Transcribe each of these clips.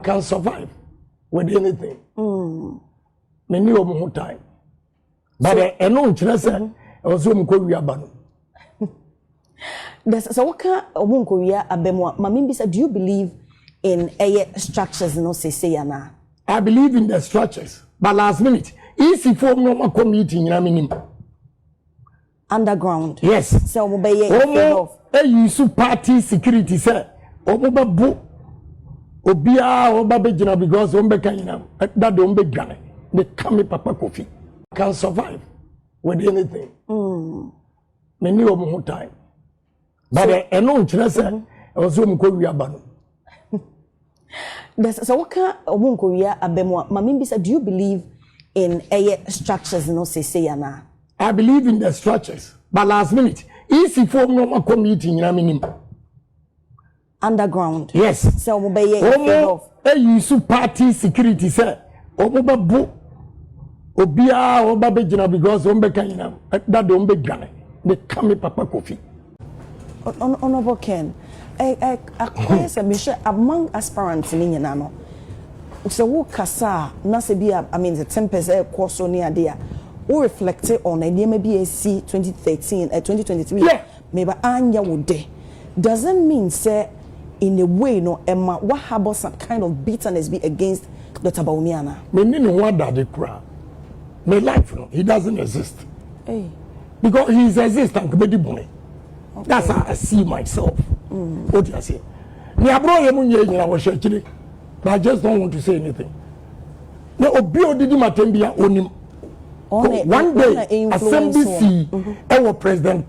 can survive with anything. Many of them time. But I know China also Mkoya. So what kind of Munkoya Abemo? Mamimbi said, do you believe in structures? No, say na. I believe in the structures, but last minute, easy for no committee. I mean, underground. Yes. So use party security, sir. Omo Obia Obabejina because Ombekayina that don't be Ghana. They come Papa Kofi. Can survive with anything. Many of them time. But I know China also Mkoya. So what kind of Munkoya Abemo? Mamimbi said, do you believe in structures? No, say na. I believe in the structures, but last minute, easy for no committee. I mean, underground. Yes. So use party security, sir. Obia Obabejina because Ombekayina that don't be Ghana. They come Papa Kofi. Honorable Ken, I say among aspirants in Indiana. So who kasa na se bia I mean the 10% course on near there. Who reflected on a DMBAC 2013 2023. Yeah. Maybe anya would day. Doesn't mean say in a way no Emma what harbors some kind of bitterness be against Dr. Baumiana. Me no want that they cry. My life no, he doesn't exist. Hey. Because he is existent comedy boy. That's how I see myself. What do you say? Me abro yemunye was actually, but I just don't want to say anything. No obio didi matembia onim. One day assembly our president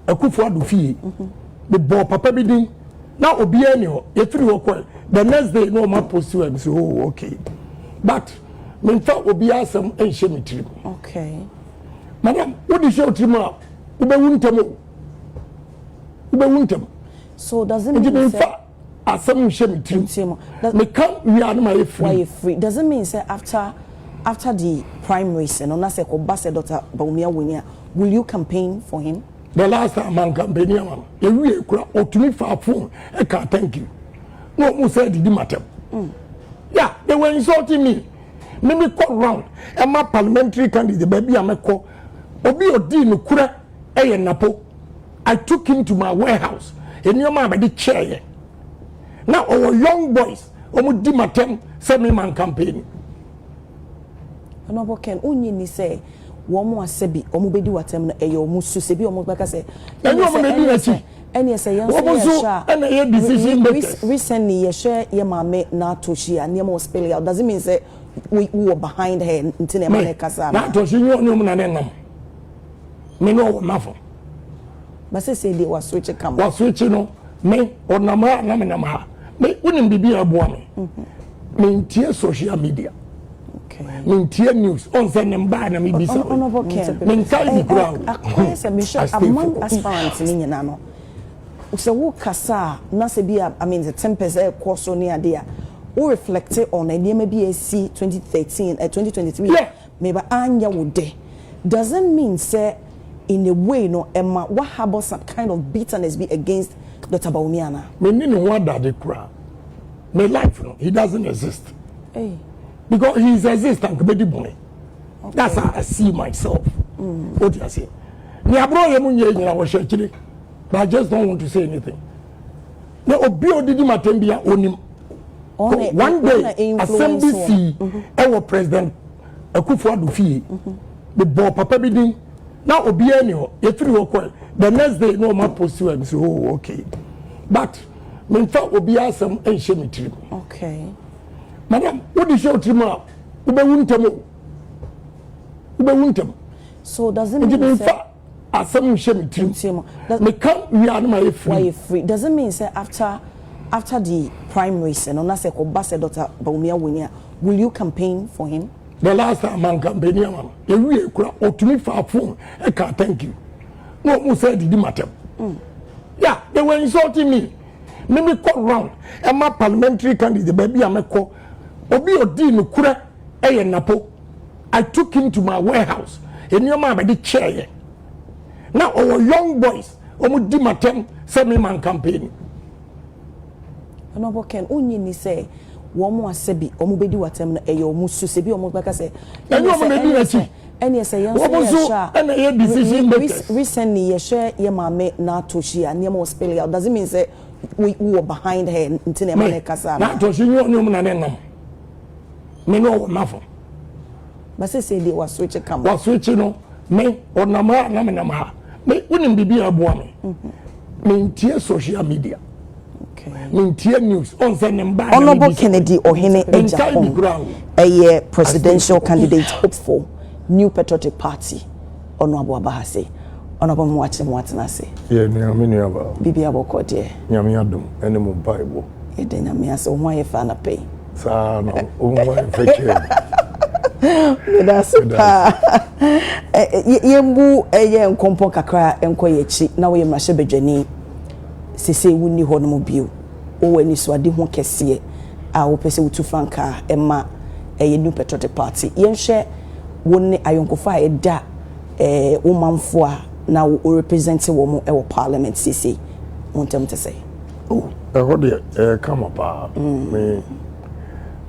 Akufo-Addo fie the boy papa bidin now obi any ho ye free wo call the next day no ma post you and say oh okay but me fa obi asem enhye me okay madam what is your trim up ubewuntem so doesn't mean say asem enhye me trim me come we are my free doesn't mean say after the primaries and on say ko Dr. Bawumia Winia, will you campaign for him? The last time I campaign, you to me for a phone. I can't thank you. No one said the matter. Yeah, they were insulting me. Maybe call round. And my parliamentary candidate, baby, I'm a call. Obi Odi no kura eye napo. I took him to my warehouse. And your man by the chair. Now our young boys, omo di matem, send me man campaign. Honorable Ken, only ni say woman asebi omo bedi watem na eyo musu sebi omo baka say any say yan decision makers recently ye share ye mame na to share near more spell out doesn't mean say we were behind her until e man kasa na to shi nyom na nenam me no mafo but say they was switch come was switch no me onama na me nama me unim bibi aboa me ntie social media. Mintia news on sending bad and me be so. Honorable Ken, among aspirants in Indiana. So who kasa na se bia I mean the 10% course on near there. Who reflected on a DMBAC 2013 2023. Yeah. Maybe anya would day. Doesn't mean say in a way no Emma what harbors some kind of bitterness be against Dr. Bawumia. Me no want that they cry. My life no, he doesn't exist. Hey. Because he is existent comedy boy. That's how I see myself. What do you say? Me abro yemunye was actually, but I just don't want to say anything. No obio didi matembia onim. One day assembly our president Akufo-Addo fie the boy papa bidin now obi any ho ye free wo call the next day no ma post you and say oh okay but me fa obi asem enhye me trim. Okay. Madam, what is your trim up? So doesn't mean say asem shame trim. Me come we are my free. Doesn't mean say after the primaries and on say ko Dr. Bawumia Winia, will you campaign for him? The last time I campaign you to me for a phone. I can't thank you. No one said the matter. Yeah, they were insulting me. Maybe call round. And my parliamentary candidate, baby, I'm a call. Obi Odi no kura eye napo. I took him to my warehouse. And your man by the chair. Now our young boys, omo di matem send me man campaign. Honorable Ken, only ni say womo asebi omo bedi watem no eyo omo su sebi omo beka say enyo omo na di achi ene say yan so ene ye decision makers recently ye share ye mame na toshi and ye mo spill out doesn't mean say we were behind her ntine ma kasa na toshi nyo na nenam me no mafo ba say dey was switch come was switch no me onama na me nam ha me unim bibi aboa me me ntie social media Mintia news on Senamba. Honorable Kennedy Ohene Agyapong, a presidential candidate hopeful, New Patriotic Party. Honorable Abahase. Honorable Mwatinase. Yeah, Niaminiaba. Bibi Abokote. Yamiadum, any more Bible. Yamia, so why a fan of pay? Sir, no, fetch That's Yembu, a young compo kakra, and Koyechi, now we must be Jenny. Sese wuni ho no bio o wani so ade ho kese a wo pese wutu fanka ema New Patriotic Party yenhwe woni ayonkofa eda wo manfo a na wo represent wo mo e wo parliament sese wontem te say oh ho de come up me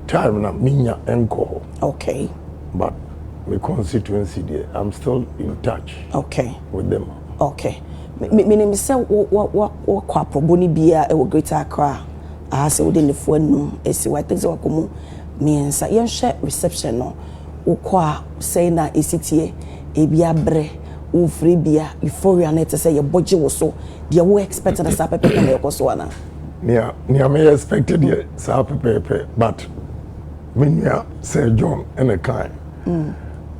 time na minya enko okay but my constituency there I'm still in touch okay with them okay me say what kwa proboni bia e wo Greater Accra say we dey the phone esi wa think say wakomu miensa yenhwe reception no wo kwa say na esitie e bia bre wo free bia euphoria na say ye boje wo so dia wo expect na sa pepe na yekoso ana nia me expected ye sa pepe but when you say John and a kind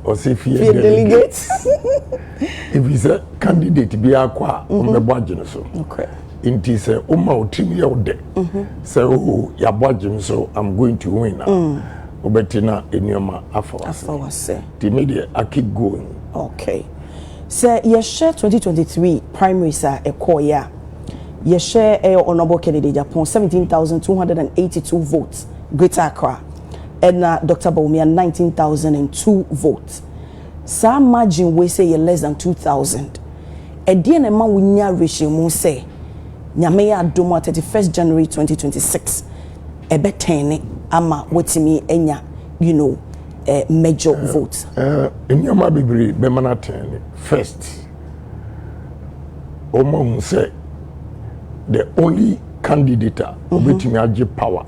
or say fear delegates if he's a candidate be akwa umebwaje so okay inti say umma otimi yode say oh ya bwaje so I'm going to win now obetina enyoma afawase the media I keep going okay so you share 2023 primary sir ekoya you share honorable Kennedy Agyapong 17,282 votes Greater Accra and Dr. Bawumia 19,002 votes. Sa margin we say less than 2,000. Edie na ma wunya ratio mu say nyame ya adoma 31st January 2026 ebetene ama wetimi enya major votes. Enyama bibiri be mana ten first. Omo say the only candidate obetimi age power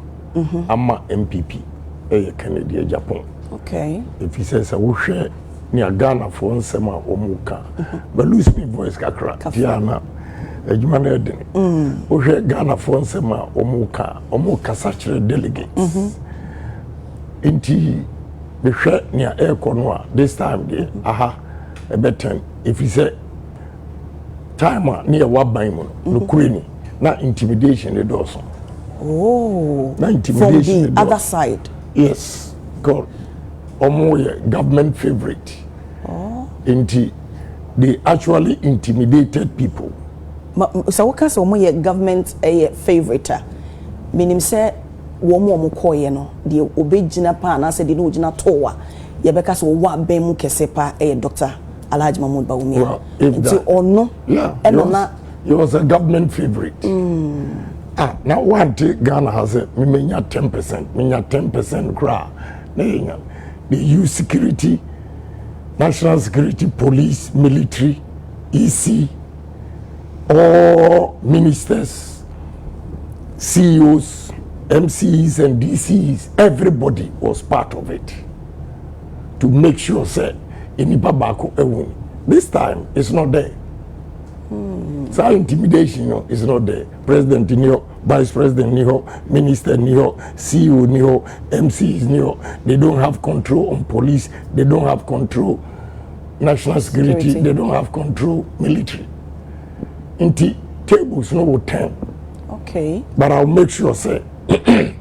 ama MPP Kennedy Agyapong. Okay. If he says, I will share near Ghana for one summer or muka, but lose me voice kakra. Tiana, a human head. We share Ghana for one summer or muka such delegates. Inti, we share near Air Conwa this time, aha, a better. If he said, timer near Wabaimon, no queenie, not intimidation, the Dawson. Oh, not intimidation. From the other side. Yes, God, government favorite. Oh, they actually intimidated people. So what kind of government favorite? Meaning say womo koye no the obejina pa na say the no jina towa ye beka so wa ben mu kesepa Dr. Alhaji Mahmoud Bawumia. Well, if that, no, yeah, he was a government favorite. Now one thing Ghana has a menya 10%, menya 10% cra. They use security, national security, police, military, EC, all ministers, CEOs, MCs and DCs, everybody was part of it to make sure say Inipabako Ewun. This time it's not there. So intimidation is not there. President Niho, Vice President Niho, Minister Niho, CEO Niho, MCs Niho. They don't have control on police. They don't have control national security. They don't have control military. Inti tables no 10. Okay. But I'll make sure say I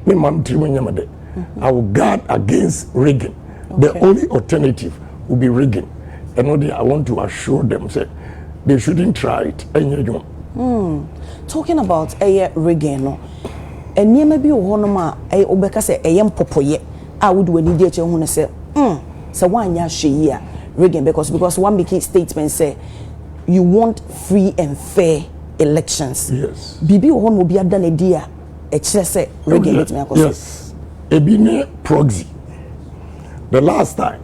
will guard against rigging. Okay. The only alternative will be rigging. And I want to assure them say they shouldn't try it. Talking about rigging, no, and near maybe Honoma, Obeka say, Popoye, I would when you did your say, so one ya she rigging because one big statement say you want free and fair elections. Yes. Bibi Hon will be a done idea, say rigging. Yes. ebine proxy. The last time,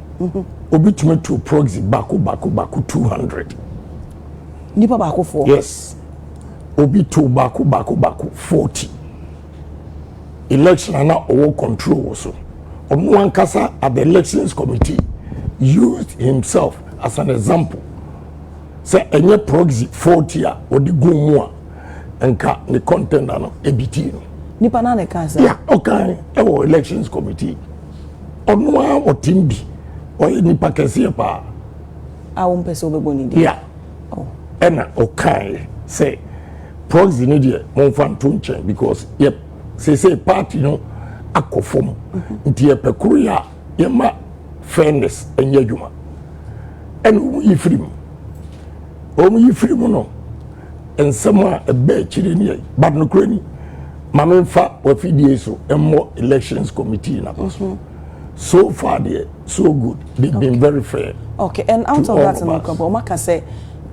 obi to to proxy baku 200. Nipa baku 4. Yes. Obi to baku 40. Election na all control also. Omwankasa at the elections committee used himself as an example. Say any proxy 40 or the gumwa and the content no ebiti no. Nipa na ne kan say. Yeah, okay. Ewo elections committee. Onwa otimbi or nipa kese pa. A won pese obeboni di. Yeah. Oh. Ena okay say proxy no dey mon fan to nchen because yep say party no akofom nti epekuru ya yema fairness enye adwuma enu yifrim no ensem a ebe chire ni bad no krani mamemfa wafidie so emmo elections committee na so far there so good they've been very fair. Okay, and out of that no Omaka say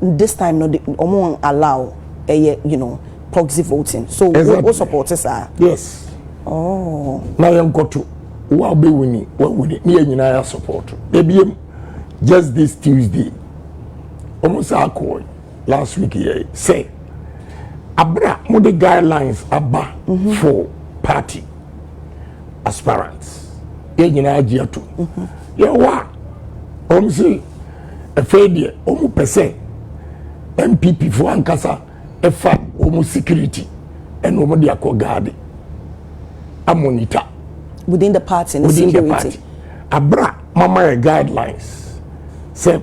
this time no omo allow proxy voting, so what support is that? Yes. Oh, now you got to what be winning me and support ebiem just this Tuesday almost alcohol last week here say abra mo the guidelines aba for party aspirants Agyapong wa say a failure pese MPP for ankasa efa security and nobody akọ guard a monitor within the party and within security. The party. Abra mama guidelines say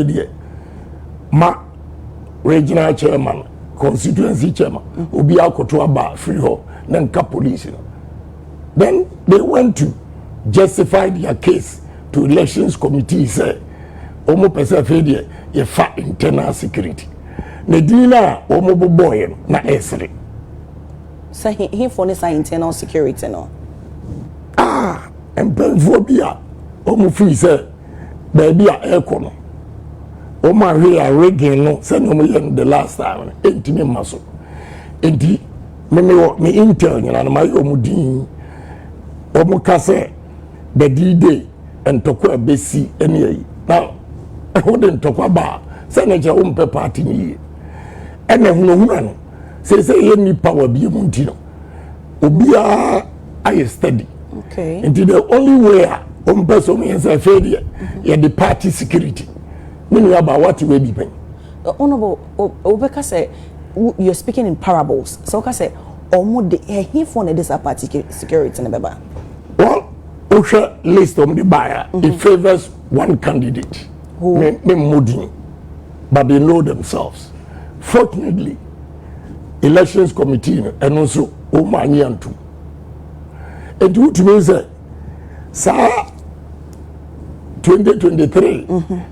there ma regional chairman constituency chairman obi akoto aba free ho then ka police. Then they went to justify their case to elections committee say omo pese failure ye fa internal security Nedina omo boy na esre. So he for this internal security no. And penfobia omo fi say baby a ekono. Omo here reggae no say no the last time entimi maso. Enti me intel nyina na my omo din omo ka say the D-Day and tokwa besi ene now I wouldn't talk about senator umpe party ni ene hunu no say ye ni power bi mu ntino obia I study. Okay. And the only way umpe so me say failure ye the party security meaning about what we be paying. Honorable Obeka say you're speaking in parables, so ka say omo de he for this party security na beba. Well, Osha list on the buyer it favors one candidate. Who? But they know themselves. Fortunately, elections committee and also Omani Antu. And what means that, sir, 2023,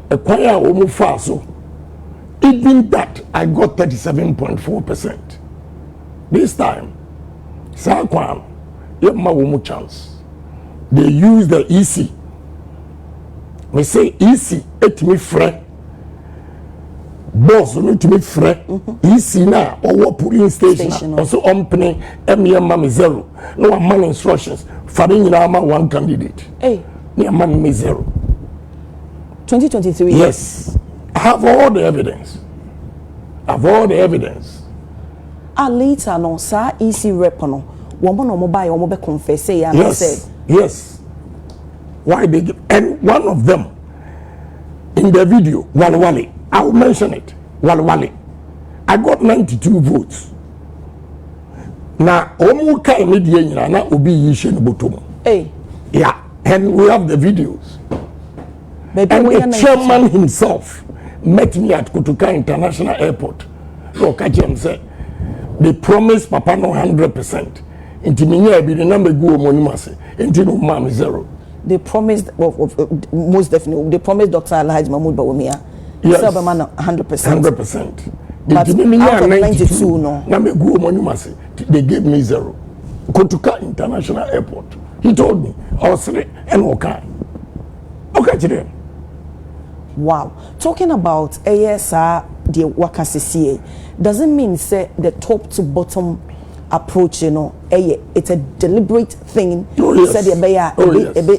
a choir Omo Faso, even that I got 37.4%. This time, sir, Kwan, you have my chance. They use the EC. Me say easy et me friend boss no to me friend easy na or polling station also ompene me 0 no man instructions for nyina ma one candidate me man me 0 2023. Yes, I have all the evidence. Later no sir easy rep no woman no buy woman be confess say yes. Why they give, and one of them in the video, Walwale, I will mention it. Walwale, I got 92 votes. Now, Omuka immediately na obi yishen botomo. Yeah, and we have the videos. Maybe and the chairman himself met me at Kutuka International Airport. So Kachem said, they promised Papa no 100%. Inti minya be the number go monimase. Inti no mam 0. They promised, most definitely, they promised Dr. Alhaji Mahmoud Bawumia. Yes. 100%. 100%. But out of 92, no. They gave me 0. Kotuka International Airport. He told me, I was and okay. Okay, today. Wow. Talking about ASR, the Wakasisi, doesn't mean say the top to bottom approach, it's a deliberate thing. Said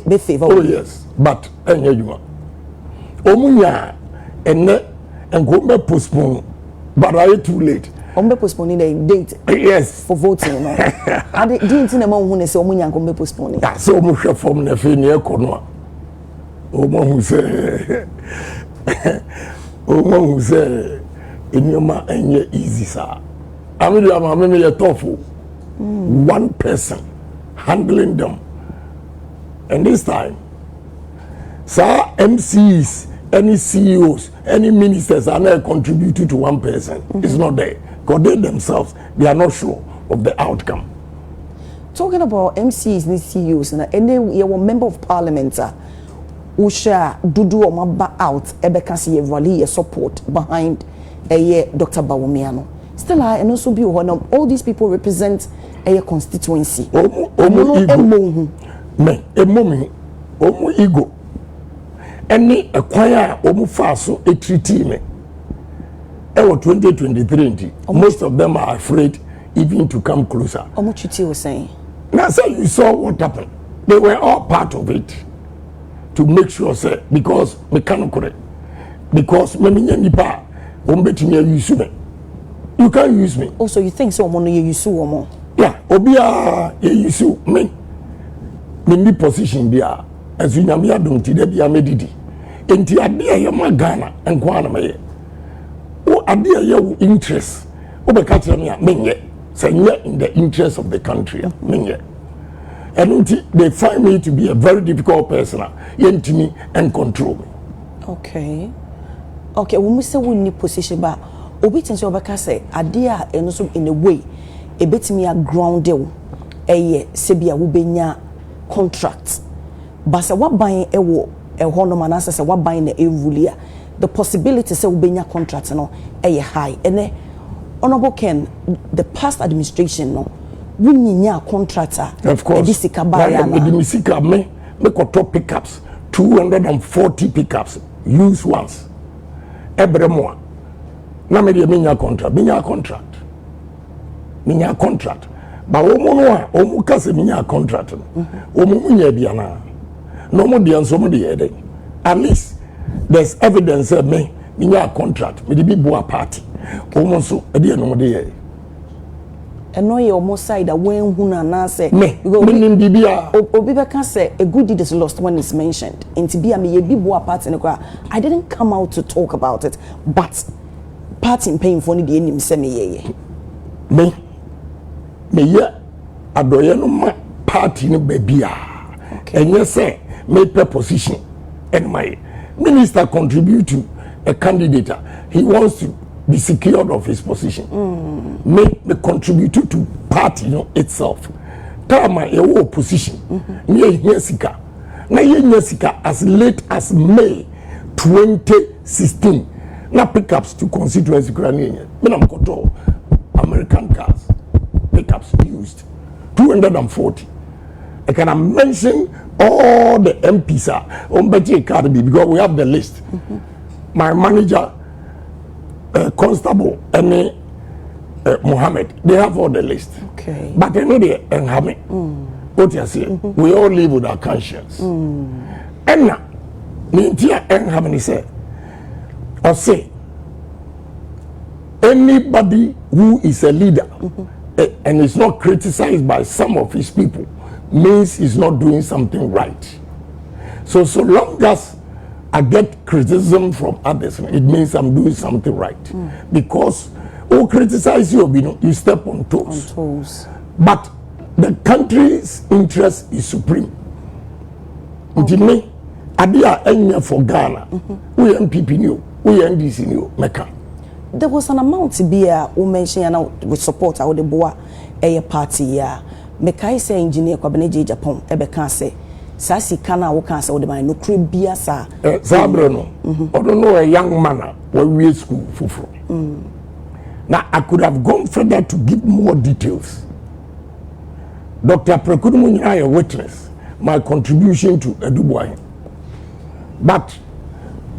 be favor. Oh yes, but you Omunya and go postpone, but are you too late? Postponing the date. Yes, for voting. No, I didn't see the man who is Omunya and postponing. That's so much from the Fenia Kono. Omo who say, Omo who say, in your man and your easy, sir. I mean, I'm a tofu. One person handling them, and this time, sir, MCs, any CEOs, any ministers are not contributing to one person. It's not there. Because they themselves, they are not sure of the outcome. Talking about MCs and CEOs, and you're a member of parliament, who share Dudu Omaba out, Ebekasi rally support behind Dr. Bawumiano. Still, I and also be one of all these people represent a constituency. Omo ego. Any acquire Omo Faso a treaty me. 2023, most of them are afraid even to come closer. Omuchiti was saying. Now, so you saw what happened. They were all part of it to make sure, say, because mechanical, because nipa use me. You can't use me. Also, you think so? Mono you use more. Yeah, obia use me. Me position there as you nyamia don't today be a medidi. Enti adia ya magana and kwana me. O adia your interest. Obekatira me menye. Say in the interest of the country. Menye. And they find me to be a very difficult person. Yentimi and control me. Okay. Okay, when we say we need position, but obedience obeka say adia and also in a way a bit me a ground deal sebia wo benya contract. But say what buying a hono manasa say what buying a rulia. The possibility say wo benya contract no high. And Honorable Ken, the past administration no we need a contractor. Of course. Me top pickups 240 pickups used once. Every more. Na me dey minya contract. But omo kase minya contract. Omo munya bia na. No mo dey anso mo dey at least there's evidence of me minya contract. Me dey be boa party. Omo so e dey no mo dey. Eno ye omo side a when hu na na say me nim bibia obi be can say a good deed is lost when it's mentioned. Inti bia me ye bi boa party ne kwa. I didn't come out to talk about it, but party paying for the enim say me ye. Me ye adoye no ma party no bebia. And you say me per position and my minister contribute to a candidate. He wants to be secured of his position. Me contribute to party itself. Tama your position. Nye nyesika. Na ye nyesika as late as May 2016. Na pickups to constituency Ukrainian. Me na mkoto American cars. Pickups used 240. I can mention all the MPs on Beji Academy because we have the list. My manager, Constable, and Mohammed, they have all the list. Okay. But they know they have me. What you say? We all live with our conscience. And now, Nintia and Hamani said, or say, anybody who is a leader and is not criticized by some of his people means he's not doing something right. So long as I get criticism from others, it means I'm doing something right. Because who criticize you, you step on toes. But the country's interest is supreme. Okay. Me, Adia Enya for Ghana, we MPP new, we NDC new, Mecca. There was an amount to be a woman with support out the boa a party. Mecca say engineer Kwabene Agyapong, Ebeka say. Sasi kana wo kan say wo de man no kure bia sa sabre no I don't know a young man we school fufuro now I could have gone further to give more details. Dr. Prekudumu nyina your witness my contribution to Eduboy, but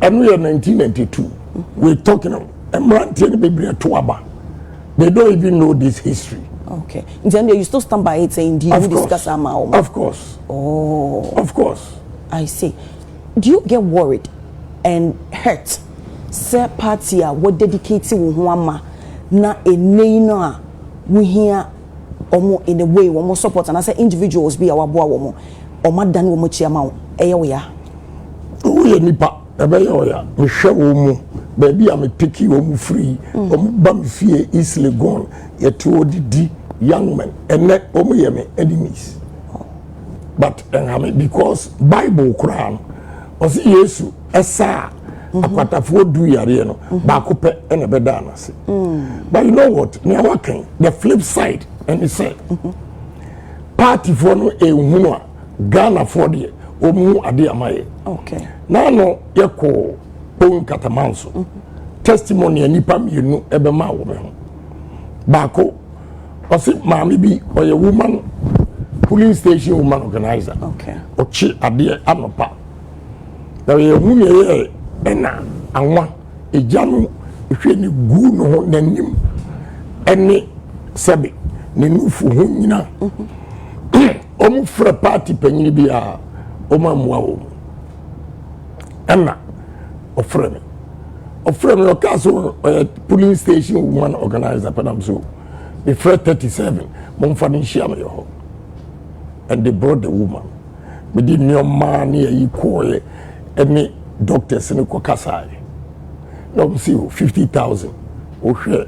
in 1992 we're talking of Emrantie Bebre Tuaba. They don't even know this history. Okay. Then you still stand by it saying, do you discuss Ama? Of course. Oh. Of course. I see. Do you get worried and hurt? Say party what dedicated Wama na a name we hear omo in a way one support and I say individuals be our boy woman or madan woman chiama eya. Oh yeah nipa ebe ya me hwe wo baby am picky wo free bam fie easily gone yet odidi young men and let omo ye me enemies. But because Bible Quran was Yesu esa akwatafo du yare no ba ko pe ene beda anase. But you know what? Me working the flip side and he said party for no ehunu a Ghana for the omu ade amaye. Okay. Na no yeko pon katamanso. Testimony anipa mienu ebe ma wo me ho. Ba ko osi maami bi oye woman police station woman organizer. Okay. Ochi ade anopa. Na ye hu ye ena anwa ejanu hwe ni gu no ho nanim ene sebe ne nufu ho nyina. Omu fra party panyin bi a oma muwa wo. Ena ofre me okaso police station woman organizer panam so the fred 37 momfa share me ho. And they brought the woman. We did no money equal any doctors in the Kokasai. No, see 50,000 or share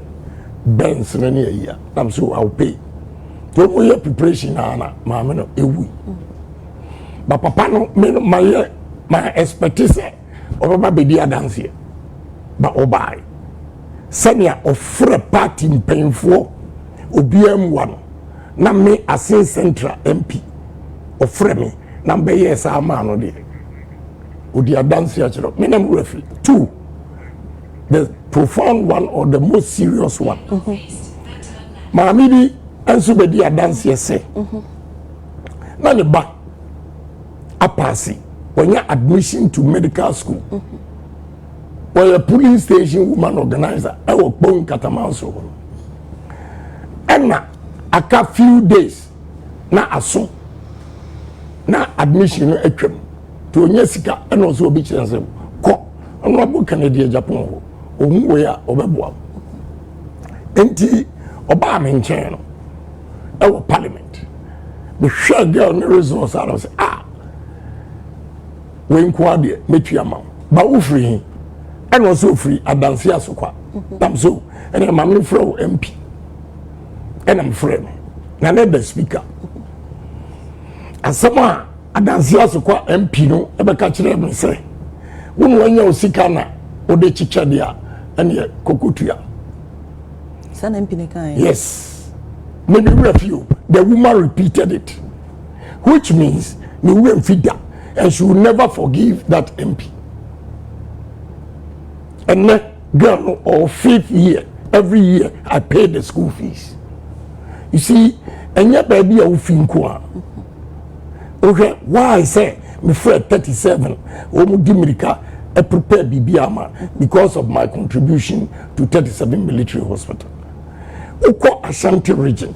Benz in a year. I'm so I'll pay. Don't we have preparation, Anna, Mamma, no, a week. But Papa, no, my expertise or my baby dance here. But Obai, Sanya of free party painful, OBM1. Na me asin central MP ofre me na be yes ama no de odi adanse a chero me na referee 2 the profound one or the most serious one maami bi enso be di adanse se na ne ba apasi wonya admission to medical school or a police station woman organizer e wo pon katamanso ena aka few days na aso na admission no atwam to onya sika ena oso obi kyense ko ono abu Canada Agyapong ho ohun we a obeboa enti oba me nchen no e wo parliament the share girl no resource out of say we nko ade metua ma ba wo free ena oso free adanse asokwa tam so ena ma me fro MP and I'm friend. Na the speaker. And someone adansia so kwa MP no ebe ka kire me say. Wonu wanya osika na ode chicha dia ene kokotua. San MP ne kan. Yes. Maybe review. The woman repeated it. Which means me will feed that and she will never forgive that MP. And then girl or 5th year every year I pay the school fees. You see, and yet baby a ufinkwa. Okay, why I say me Fred 37 omu dimirika I prepare bibiama because of my contribution to 37 military hospital. Uko Ashanti region.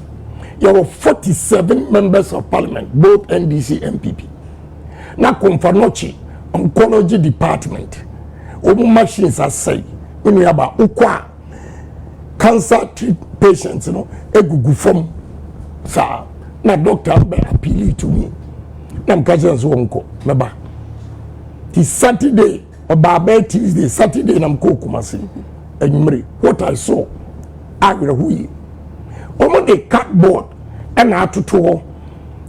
There were 47 members of parliament, both NDC and MPP. Na Komfanochi oncology department. Omu machines are say when you about ukwa cancer treat patients, you know, egugu form, sir. Na doctor be appeal to me. Na mkaje nso onko, meba. Ti Saturday, or Baba Tuesday, Saturday na mko Kumasi. Enyumre, what I saw, I will hui. Omo the cardboard, and atutuo,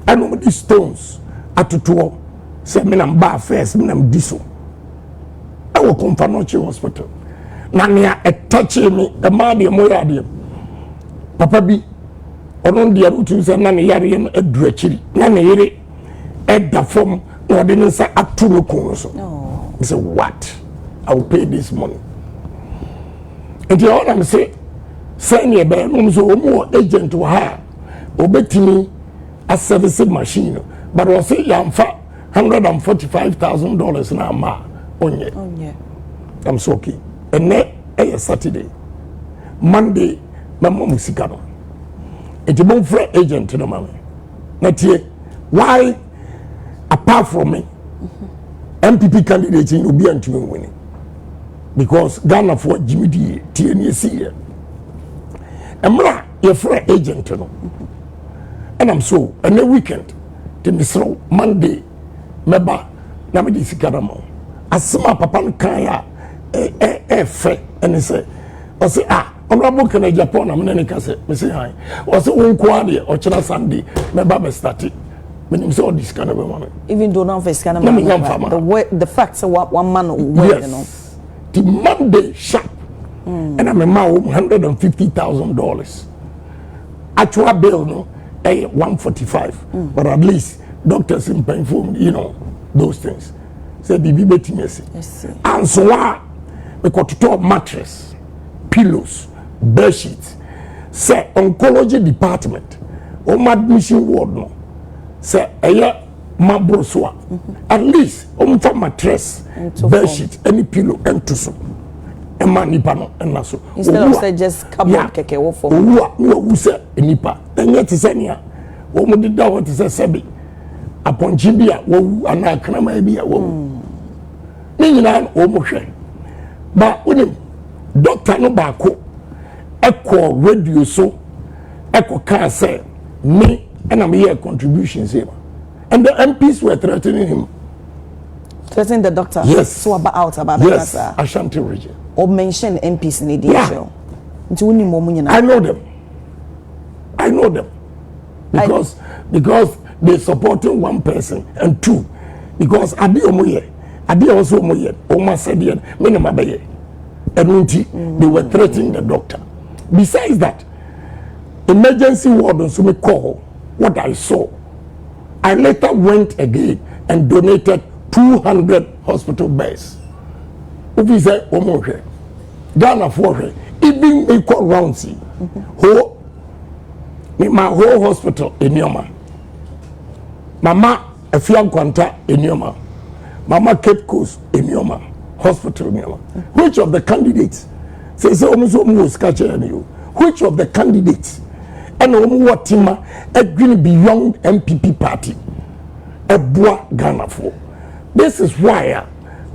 and omo the stones, atutuo. Say me namba first, me nam diso. I will come for Noche Hospital. Na nia etache me e ma de moya de papa bi onon de arutu se na ne yare no aduru akiri na ne yere eda form na de nsa atu no kon so no say what I will pay this money and the all am say ne be no so omo agent wa ha obetimi a service machine but we say yamfa $145,000 na ma onye I'm so okay. And then Saturday, Monday, my mom musika no. It's a bon free agent no man. Not here. Why apart from me MPP candidate in Obi and to winning? Because Ghana for Jimmy D TNC here. Emra your free agent no. And I'm so and the weekend to Mr. Monday meba na me di sikaramo. Asema papa kan ya fe and say o say honorable kan Agyapong na me ne ka say me say han o say wonko ade o chira Sunday meba be start me say all this kind of money even though now first kind of the facts one man you know the Monday sharp and I'm a $150,000 actual bill no 145 but at least doctors in pain for you know those things say bibi betimesi and so we got to talk mattress pillows bed sheets say oncology department or admission ward no say mabrosoa at least mattress bed sheet any pillow and to so nipa no and so instead of say just cupboard keke wo for who say nipa and yet is any wo mo dida what is sebi aponchi bia wo ana kanama bia wo ni nyina wo mo hwe ba unim doctor no ba ko eko radio so eko can say me and I'm here contributions here and the MPs were threatening him. Threatening the doctor? Yes. So about yes, Ashanti region. Or mention MPs in the yeah. I know them. Because they supporting one person and two. Because Adi also moye. Oma said minimum baye. And they were threatening the doctor. Besides that, emergency ward so me call what I saw. I later went again and donated 200 hospital beds. If you say Omohe, Ghana for even equal rounds, my whole hospital in Yoma. Mama a Fiam Quanta in Yoma. Mama Cape Coast in Yoma. Hospital in Yoma. Which of the candidates say almost you? Which of the candidates and what team agree beyond MPP party? A bois Ghana for. This is why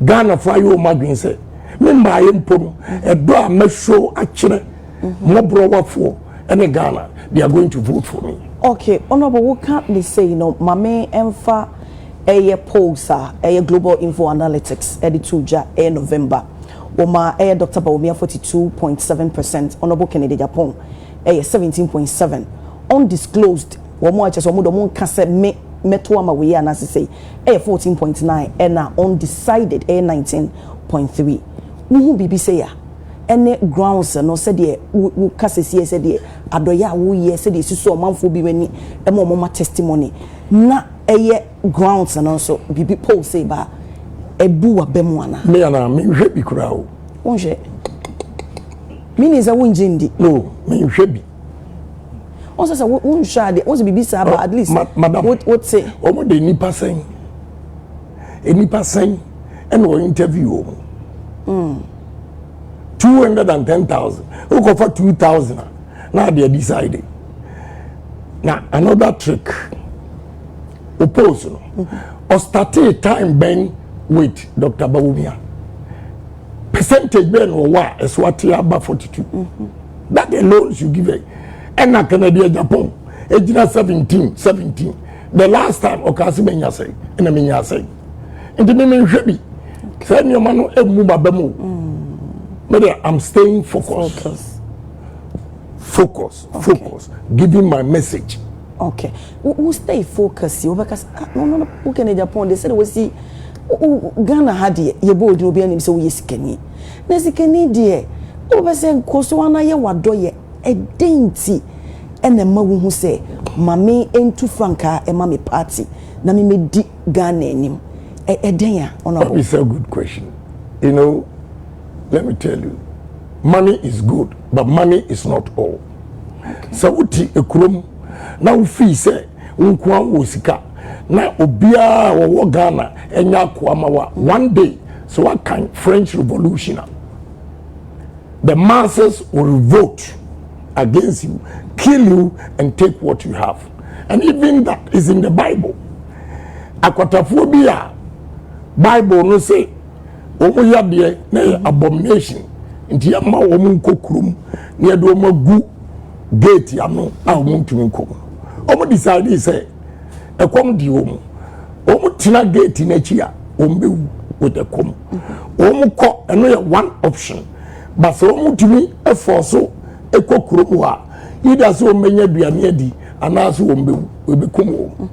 Ghana for you Magin say. Me my impom a bra me show actually more bro for and Ghana they are going to vote for me. Okay, honorable, what can't they say, you know, Mame Emfa a Pulsar, a Global Info Analytics, edituja a November. Oma a Dr. Baumia 42.7%, honorable Kennedy Agyapong a 17.7%. Undisclosed, or more just one cassette Metuama we are say a 14.9% and undecided a 19.3%. Who be say ya? Any grounds no said ye who cassesi said ye adoya who ye said ye so manfo bi weni e mama testimony na eye grounds and also bibi Paul say ba ebu abemu ana me ana me hwe bi kura o onje mini za wonje ndi no me hwe bi on say won sha de on bibi sa ba at least what say omo de nipa sen and we interview 210,000. Who go for 2,000? Now they are deciding. Now another trick. Oppose. Or start a time ben with Dr. Baumia. Percentage ben or what is what you have 42. That alone you give it. And na Canada Japan. Age 17. The last time Okasibenya say, and I mean ya say. And the name should send your man a move. I'm staying focused. Focus. Giving my message. Okay. Who stay focused? You because no. Who can Japan? They said we see Ghana had ye bold will be an so yes kenny. Nesi kenny dear. Over saying Kosoana ye wadoye a dainty and a mawu who say Mammy ain't too franca a mammy party. Na me di Ghana nim. A day on it's a good question. You know, let me tell you, money is good, but money is not all. So uti ekrom na ufi se unkwa wosika na obia wo Ghana enya kwamawa one day so what kind French Revolution the masses will vote against you, kill you, and take what you have. And even that is in the Bible. Akwataphobia, Bible no say, omo yabie na abomination. Nti yama omo nkokrum, na do omo gu gate yano a omo ntumi nkom. Omo decide say, ekom di omo. Omo tina gate na chi a omo with the kom. Omo ko eno ya one option. But so omo tumi e force ekokrum wa. Either so menya duane adi anaso omo ebekom.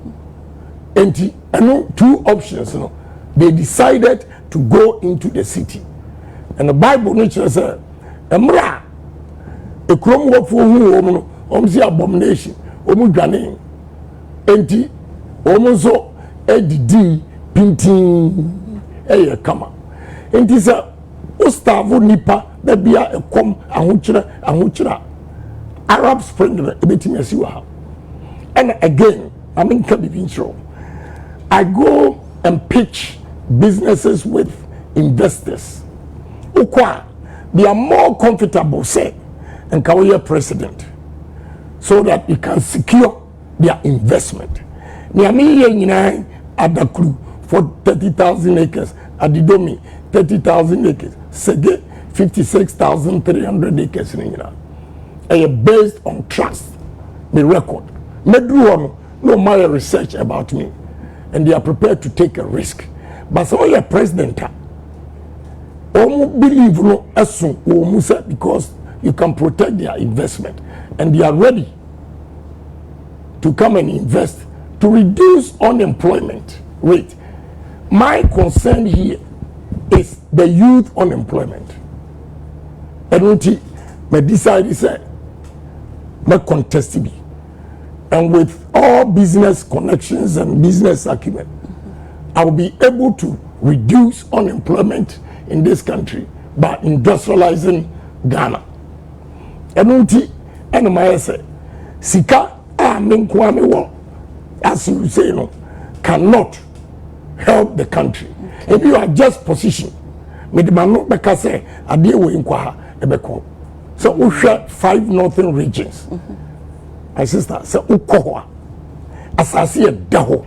Enti eno two options no. They decided to go into the city. And the Bible nature says, Emra, a chrome work for whom the abomination, Omudane, enti, Omozo, Edi, Pinting, a kama. And this a Ostavo Nipa, that be a com, Ahuchra, Arab Spring, a bit in a. And again, I'm in Kabibin. I go and pitch businesses with investors. Ukwa, they are more comfortable, say, and career president, so that you can secure their investment. Niamie at the crew for 30,000 acres, at the Domi 30,000 acres, Sege 56,300 acres in England. Based on trust, the record. Medruon no more research about me, and they are prepared to take a risk. But so your president, believe no asun Musa because you can protect their investment, and they are ready to come and invest to reduce unemployment rate. My concern here is the youth unemployment. And me decide say me contest it, and with all business connections and business acumen, I will be able to reduce unemployment in this country by industrializing Ghana. And my say, Sika Minkwame, as you say, no, cannot help the country. If you are just positioned, with the man because say I deal with Inkwaha Ebeko. So we share 5 northern regions. My sister say Ukoha, as I see a daho.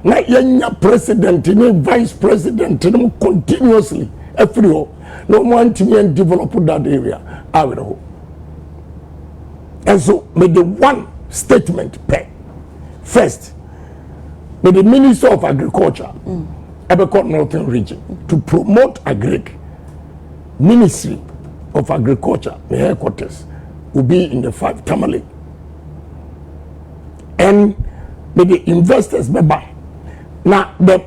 Na yenya president ni vice president ni continuously every year no want to develop that area out. And so made the one statement pay first with the Minister of Agriculture Ebeko Northern Region to promote agric. Ministry of Agriculture, the headquarters will be in the 5 Tamale, and with the investors member. Now the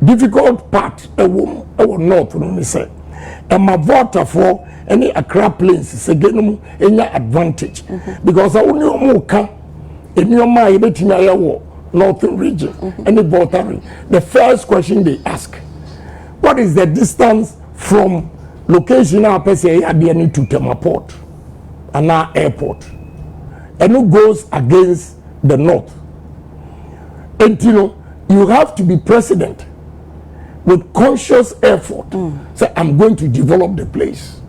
difficult part our north no say and my voter for any Accra plains say any advantage because I only omuka in your mind between our northern region any voter. The first question they ask, what is the distance from location our person here to Tema Port and our airport, and who goes against the north? And you have to be president with conscious effort. Say, I'm going to develop the place.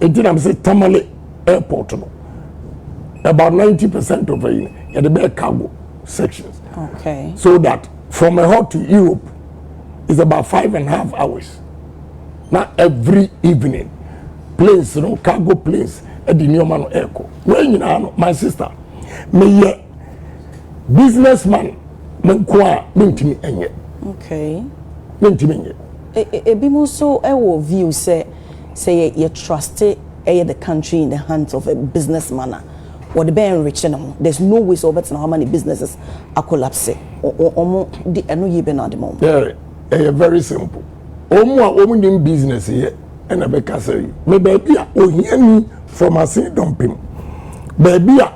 And then I'm saying Tamale Airport, about 90% of it, at the bare cargo sections. Okay. So that from a hub to Europe is about 5.5 hours. Now every evening, planes, cargo planes at the Newman Airport. Well, my sister, me businessman menkwa mentimi enye. Okay. Mentimi enye. Ebi mo so ewo view say you trust the country in the hands of a businessman. Or the bear rich no. There's no way so better how many businesses are collapsing. Or the eno ye be na the moment. Yeah, very simple. Omo nim business here and abeka say me baby a ohia ni from ase dumping. Baby a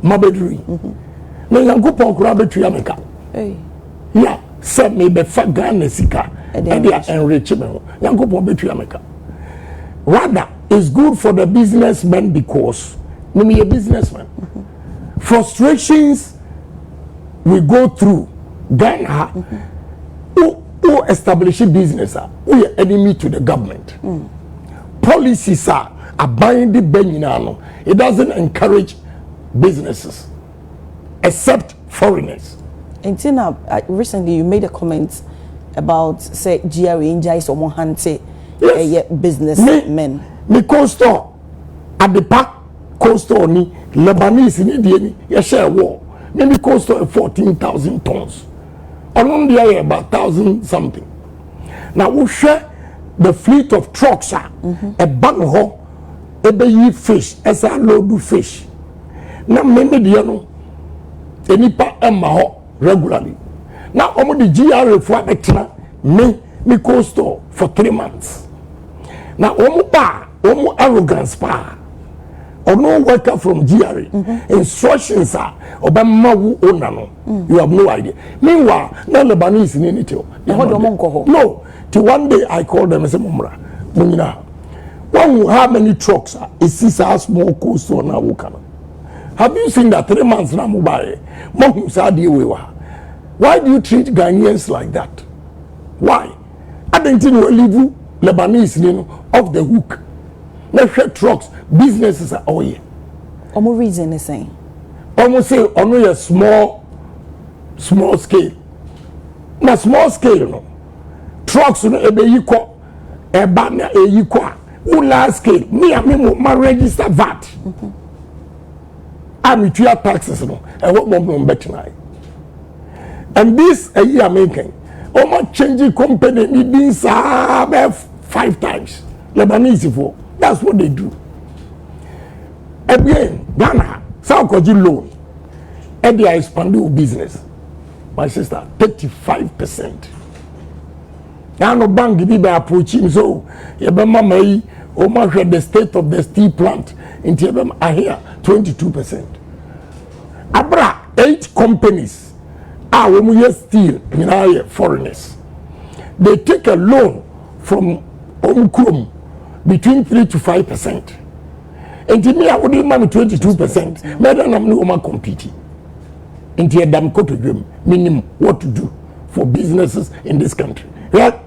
mabedri. Na Yankopon kura betu America. Yeah, said me be fa Ghana sika and they are enrich me. Yankopon betu America. Rather, it's good for the businessman because me a businessman. Frustrations we go through Ghana who establish a business we are enemy to the government. Policies are aban di benyina no it doesn't encourage businesses except foreigners. And Tina, recently you made a comment about say GRA injuries or more hante businessmen. Me coastal at the park coastal ni Lebanese ni die ni share war. Me coastal 14,000 tons. On the about 1,000 something. Now we share the fleet of trucks a bag ho ebe yi fish as a load fish. Now me die no enipa emma ho regularly. Now omo the GRA for betra me coastal for 3 months. Now omo arrogance pa. Or no worker from GRA. Instructions are obama wu owner no. You have no idea. Meanwhile, no Lebanese in it. No. Till one day I called them and said, Mumra, Munina, how many trucks is this a small coastal now? Have you seen that 3 months now? Why do you treat Ghanaians like that? Why? I didn't leave Lebanese off the hook. Let's share trucks, businesses are all here. Omo reason is saying. Almost say only a small scale. Na small scale no. Trucks no ebe yiko eba na yiko. Large scale. Me my register VAT. I'm with your taxes no. And what more better. And this a year making. Omo changing company needing 5 times. Lebanese for. That's what they do. Again, Ghana, South Korea loan, and they are expanding business. My sister, 35%. Now no bank be approaching so. Yebema may measure the state of the steel plant in Yebema are here 22%. Abra 8 companies are when steel in foreigners. They take a loan from Omkrum between 3 to 5%. And to me, I would give 22%. Madam, I'm no competing. And here, damn to dream, meaning what to do for businesses in this country. Yeah?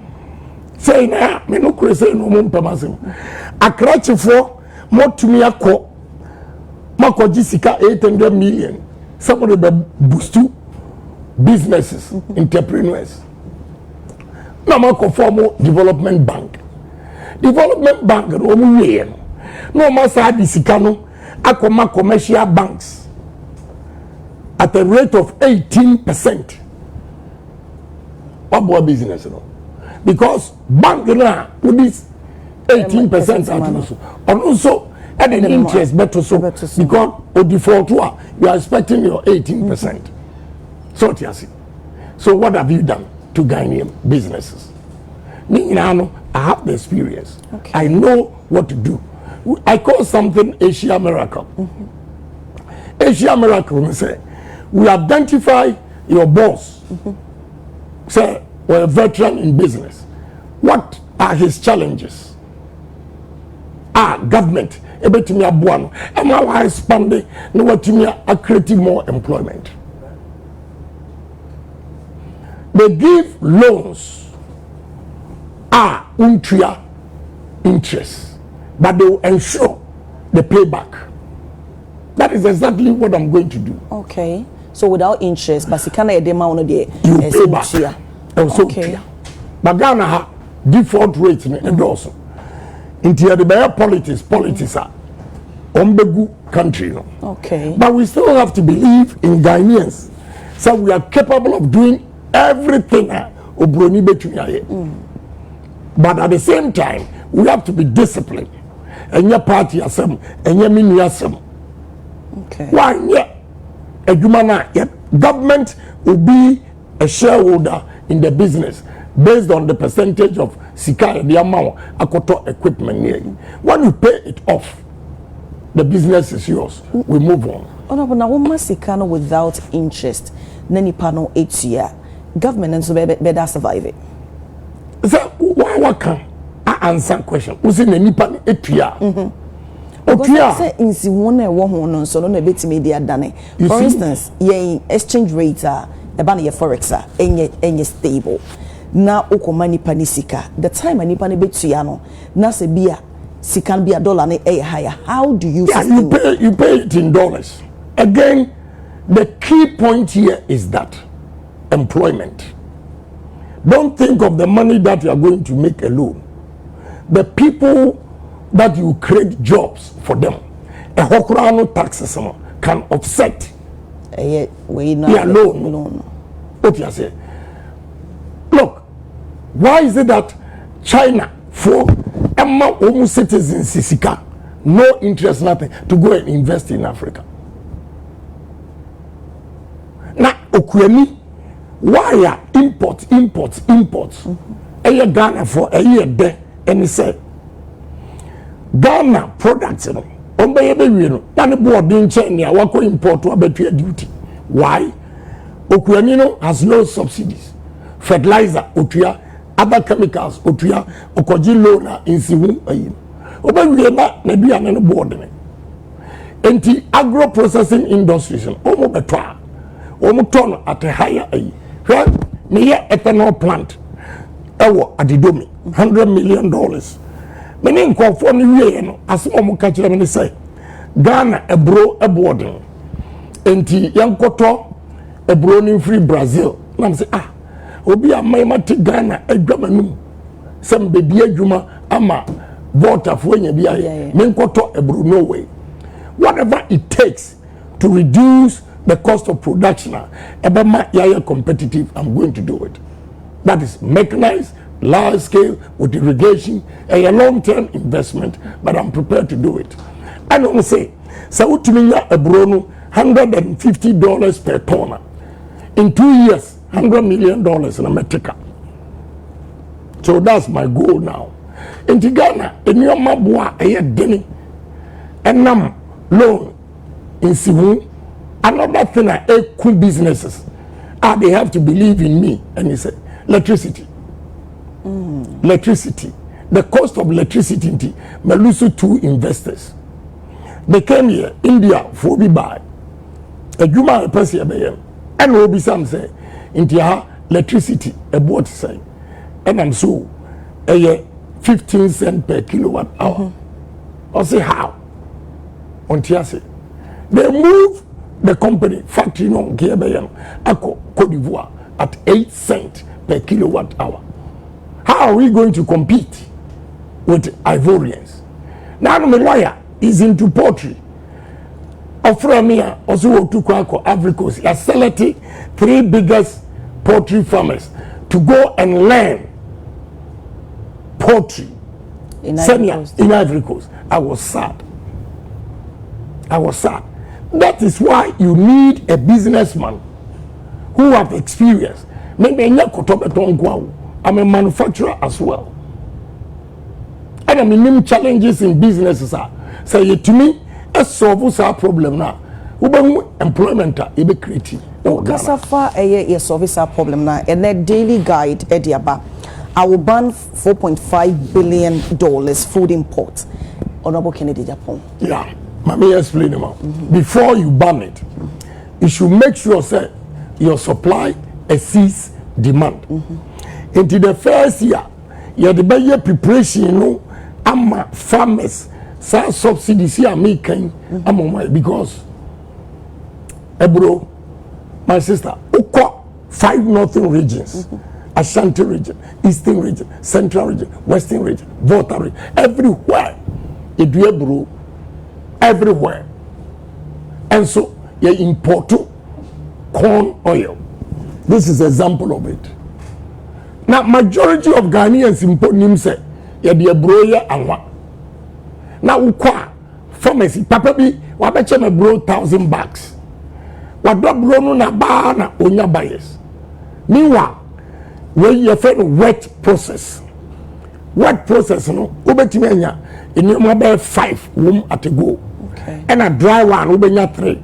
Say now, me no crazy no more permasim. A crutch for more to me a co. Mako Jessica 800 million. Somebody boost to businesses, entrepreneurs. No more formal development bank. Development bank no way no masa disikano akoma commercial banks at a rate of 18%. What more business no? Because bank na with this 18% and also at an interest better so because of default you are expecting your 18%. So what have you done to Ghanaian businesses? I have the experience. Okay. I know what to do. I call something Asia Miracle. Asia Miracle, we say, we identify your boss. Say, we're a veteran in business. What are his challenges? Government. Ebetimi abuano. And now I expanding. No what to creating more employment. They give loans. Untria interest, but they will ensure the payback. That is exactly what I'm going to do. Okay. So without interest, but you can't you pay back. Okay. But Ghana ha default rate in endorsement. Into the politics are umbegu country. No? Okay. But we still have to believe in Ghanaians. So we are capable of doing everything. But at the same time, we have to be disciplined. And your party asem, and your mini asem. Okay. Why? Yeah, a government will be a shareholder in the business based on the percentage of sika the amount akoto equipment near you. When you pay it off, the business is yours. We move on. Oh no, but now one sika without interest, nani pano 8 year government and so better survive it. So what can I answer question? Who's in the Nipan 8 year? Say in si one no so no beti media dane. For instance, ye exchange rate eba na forex enye stable. Na okoma nipa ni sika. The time nipa ne betua no na se bia sikan be a dollar ne higher. How do you you pay it in dollars. Again, the key point here is that employment. Don't think of the money that you are going to make alone. The people that you create jobs for them, a hokurano taxes can offset their loan. What you say? Look, why is it that China for almost citizens Sisika, no interest, nothing, to go and invest in Africa? Now, Okuemi, why are imports? A year Ghana for a year there, and he said, Ghana products, you know, on by the board in China, wako import to a better duty. Why? Okuemi has no subsidies. Fertilizer, Otuya, other chemicals, Otuya, Okoji Lona, in Siwu, Oba maybe an board. And the agro processing industries, Omo Betra, Omo Ton at a higher age. Near ethanol plant, Ewo Adidomi, $100 million. Meaning, conform the as Omo catch them and say, Ghana, a bro, a boarding. And the young Koto, a browning free Brazil. And I'm say, Obi a Maimati Ghana, a German, some baby Juma, Ama, water for any Menkoto, a bro, no way. Whatever it takes to reduce the cost of production, competitive, I'm going to do it. That is mechanized, large scale, with irrigation, a long-term investment, but I'm prepared to do it. I don't say, so to me, a brono, $150 per ton. In 2 years, $100 million in America. So that's my goal now. In Ghana, in your mabua, a denny, and nam loan in Siwu. Another thing I cool businesses, they have to believe in me. And he said, electricity. Electricity. The cost of electricity, Melusu 2 investors. They came here, India, for we buy. A Juma Persia Bayam. And will be some say, India, electricity, a boat say. And I'm so, 15 cents per kilowatt hour. I say, how? On Tiase. They move the company factory no Kiabayan Ako Cote d'Ivoire at 8 cents per kilowatt hour. How are we going to compete with Ivorians? Now my lawyer is into poultry. Oframia also to Kwako Africos. He has selected 3 biggest poultry farmers to go and learn poultry in Ivory Coast. I was sad. That is why you need a businessman who have experience. Maybe I'm a manufacturer as well. And I mean challenges in businesses are say to me a solve our problem now. Employment be creative. Kasafa a service our problem now and a daily guide Ediaba. I will ban $4.5 billion food import. Honorable Kennedy Agyapong. Yeah. Let me explain them. Before you ban it, you should make sure that your supply exceeds demand. Into the first year, you have the preparation, farmers, subsidies here making, because, bro, my sister, 5 northern regions, Ashanti region, Eastern region, Central region, Western region, Volta region, everywhere, it do bro. Everywhere. And so you import corn oil. This is an example of it. Now majority of Ghanaians import say you be a broiler and what. Now ukwa pharmacy papa bi wabeche me bro 1,000 bags. Wadwa bro no na ba na onya buyers. Meanwhile, when you find wet process. Wet process no ubetimi anya in your mobile 5 room at a go. Okay. And a dry one ubenya 3.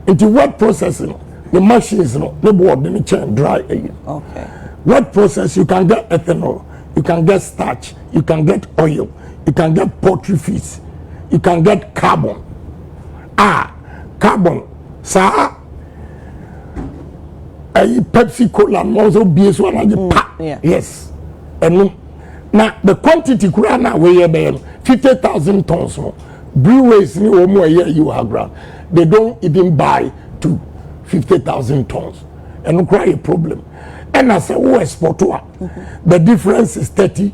Into wet processing, the machines no the board the chain dry again. Okay. Wet process you can get ethanol, you can get starch, you can get oil, you can get poultry feeds, you can get carbon. Carbon. Sa Pepsi Cola also BS1 yes. And Now the quantity kurana we 50,000 tons no breweries ni omo you have ground they don't even buy to 50,000 tons and cry a problem and as a export the difference is $30.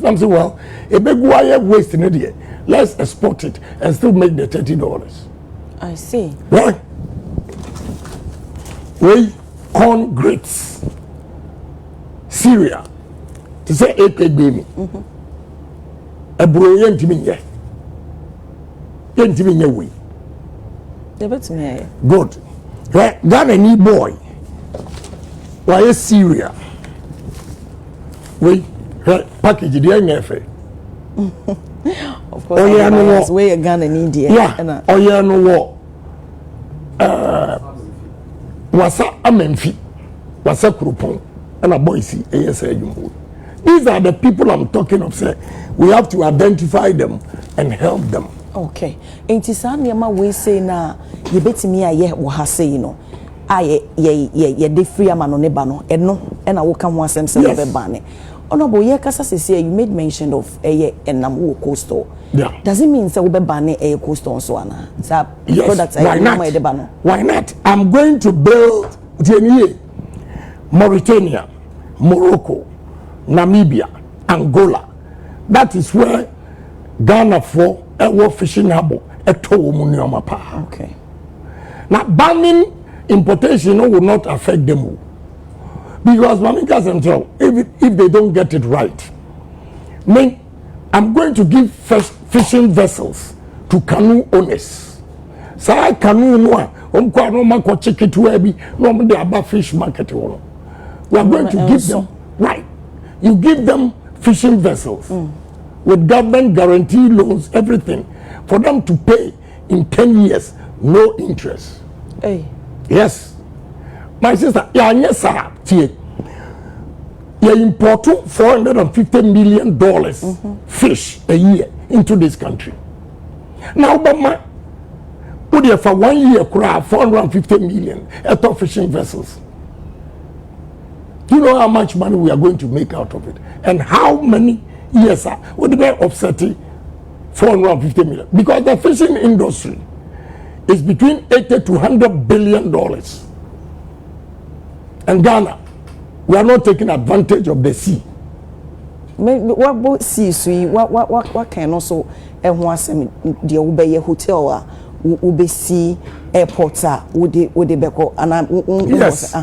I'm saying well a big wire waste in it let's export it and still make the $30. I see. Right? We corn grits Syria to say AKB a brilliant me we good right Ghana ni boy why Syria we package the NFA of course yeah, way a Ghana in India yeah oh yeah no wasa amenfi wasa krupon and a boy see ASA Jumbo. These are the people I'm talking of. Say we have to identify them and help them. Okay. Enti sa nneema we say na ye betimi aye wo ha say no. Aye ye de free ama no ne ba no. Eno e na wo ka ho asem se no be ba ne. Honorable ye kasa say you made mention of enam wo coastal. Yeah. Does it mean say wo be ba ne coastal so ana? Sa products why not? Why not? I'm going to build Mauritania, Morocco, Namibia, Angola. That is where Ghana for a fishing harbor okay. Now banning importation will not affect them because if they don't get it right, I'm going to give first fishing vessels to canoe owners. So I canoe no fish market. We are going to give them right. You give them fishing vessels with government guarantee loans, everything for them to pay in 10 years, no interest. Hey. Yes, my sister. Yeah, yes, sir. You import $450 million fish a year into this country. Now, Obama, would you for 1 year crowd 450 million at fishing vessels? Do you know how much money we are going to make out of it? And how many years would be offsetting 450 million? Because the fishing industry is between 80 to $100 billion. And Ghana, we are not taking advantage of the sea. What sea, sweet? What can also and once the Obey hotel ube sea airports would the beko and yes.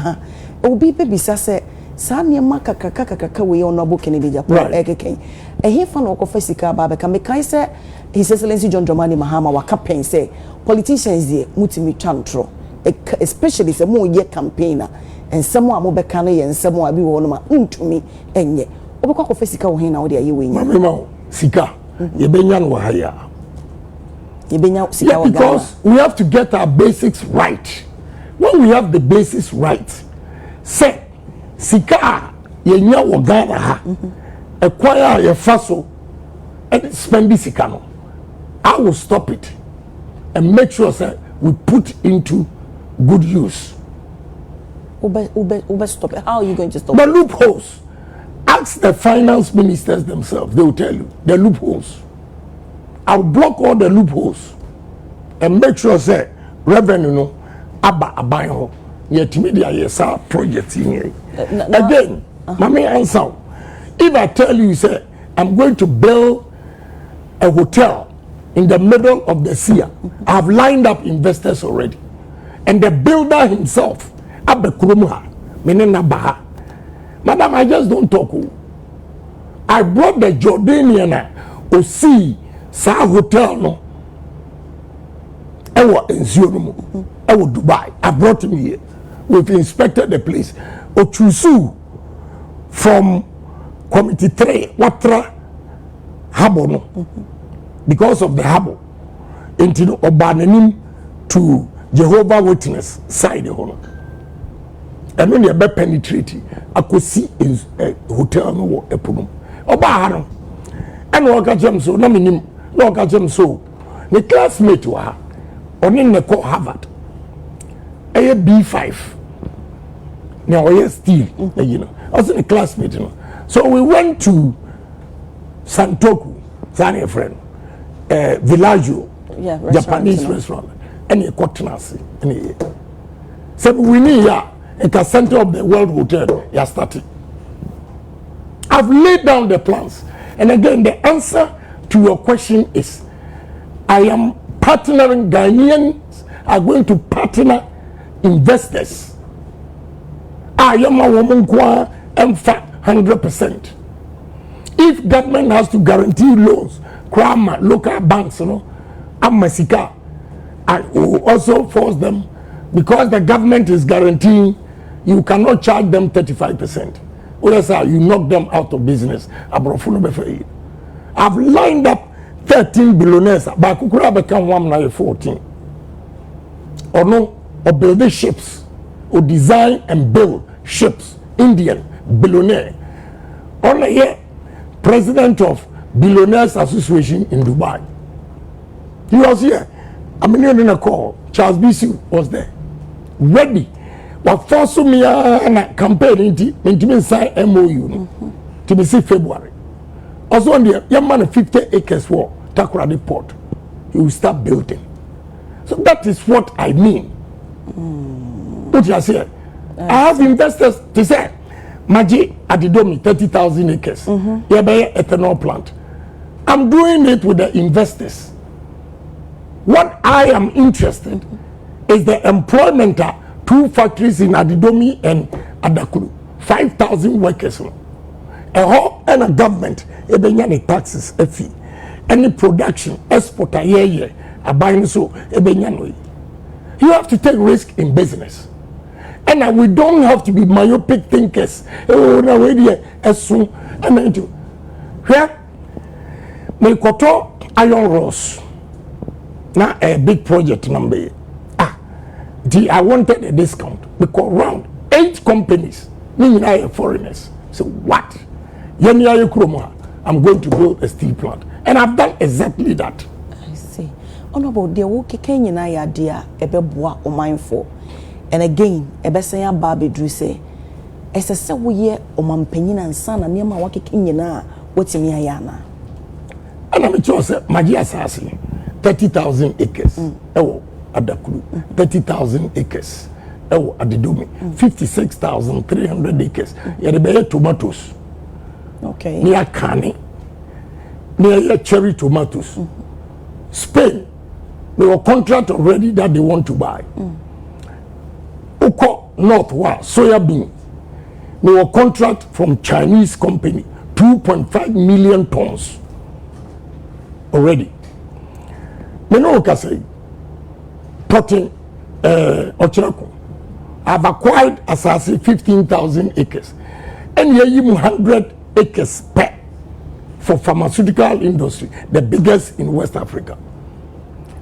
Obi baby say Sanya maka kaka we on nobo Kennedy Japan ekeken e he fa no kofa sika ba beka me kai say His Excellency John Dramani Mahama wa campaign say politicians dey mutimi twantro especially say mo ye campaigner and someone mo beka no ye nsemo abi wo no ma ntumi enye obekwa kofa sika wo hin na wo dey aye we nya mama sika ye benya no haya ye benya sika wa because we have to get our basics right. When we have the basics right, say sika ye nya wo Ghana ha acquire your faso and spend this sika no, I will stop it and make sure that we put into good use. Ube stop it. How are you going to stop the it? loopholes? Ask the finance ministers themselves. They will tell you the loopholes. I'll block all the loopholes and make sure that revenue no aba abayo yet media yes our project in here. Again, mommy answer. If I tell you say I'm going to build a hotel in the middle of the sea, I've lined up investors already, and the builder himself abekurumuha menena baha. Madam, I just don't talk. I brought the Jordanian to see sa hotel no ewa enzuono ewa Dubai. I brought him here. We've inspected the place. Ochusu from committee 3 watra harbor no because of the harbor into Obanenim to Jehovah Witness side hono. And when you be penetrate akosi hotel no wo epunu oba ha no and wo ka jam so na minim no ka jam so the classmate wa oni ne ko Harvard a B5 now we still you know I was a classmate you know. So we went to Santoku, Zani friend, Villaggio, Japanese restaurant, any Kotanasi, any. So we need at the center of the World Hotel, you are starting. I've laid down the plans. And again, the answer to your question is, I am partnering, Ghanaians are going to partner investors. I am a woman kwa emfa 100%. If government has to guarantee loans, Krama, local banks, you know, Amasika, I will also force them, because the government is guaranteeing, you cannot charge them 35%. Or else you knock them out of business. I've lined up 13 billionaires, but Kukura become 114. Or no, or build ships, or design and build ships, Indian billionaire. Only here, president of Billionaires Association in Dubai. He was here. I mean, in a call, Charles Bisu was there, ready. But force me a campaign into sign MOU to be see February. Also on the young man 50 acres for Takoradi Port. He will start building. So that is what I mean. What you say? I have investors to say, Maji Adidomi 30,000 acres. Yeah, by ethanol plant. I'm doing it with the investors. What I am interested is the employment. 2 factories in Adidomi and Adakuru, 5,000 workers. A whole and a government, any taxes, a fee, any production, exporter, a buying so, you have to take risk in business. And we don't have to be myopic thinkers. Oh, no, as soon and I do. Here, my koto iron rods. Now a big project number. I wanted a discount because around 8 companies, meaning I are foreigners. So what? I'm going to build a steel plant, and I've done exactly that. I see. Honorable, the work Kenyan idea ebeboa o mindful, and again, ebesaya Barbie Drew say, as a say we ye o mampenyin and son and yama waki Kenyana, what's me ayana? And I'm sure Magia Sassi, 30,000 acres. Oh. Adakuru, 30,000 acres. Oh, Adidomi, 56,300 acres. You have tomatoes. Okay. Near Kani, near cherry tomatoes. Spain, they were contract already that they want to buy. Oko Northward, soya bean. They were contract from Chinese company, 2.5 million tons already. Me no say. Cotton, Ochirako. I've acquired assassin 15,000 acres. And you 100 acres per for pharmaceutical industry, the biggest in West Africa.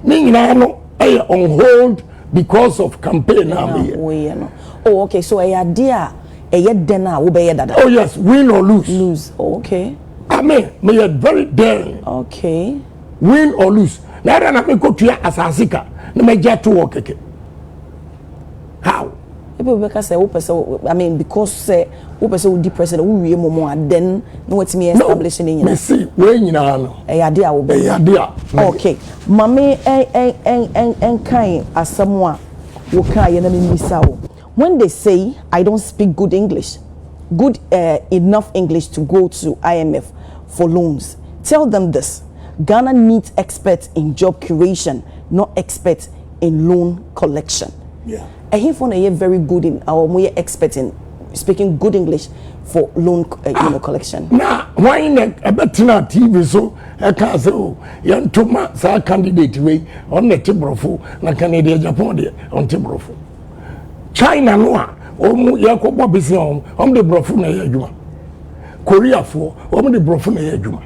Meaning I'm on hold because of campaign now. Oh, okay. So a idea, oh yes, win or lose. Lose. Oh, okay. I mean, may are very daring. Okay. Win or lose. Now I go to Asasika. How? Because I mean, because the president we more then no what's me establishing in see when you know idea okay mame and kind as someone who can when they say I don't speak good English, good enough English to go to IMF for loans, tell them this: Ghana needs experts in job creation, not experts in loan collection. Yeah. And he found a very good in our we expert in speaking good English for loan collection. Now, why in a better TV so I can't say oh young Toma sa candidate way on the Tibrofo na Canada Japan on Tibrofo. China no o yako bobisi on the Brofo na yadwuma. Korea for on the Brofo na yadwuma.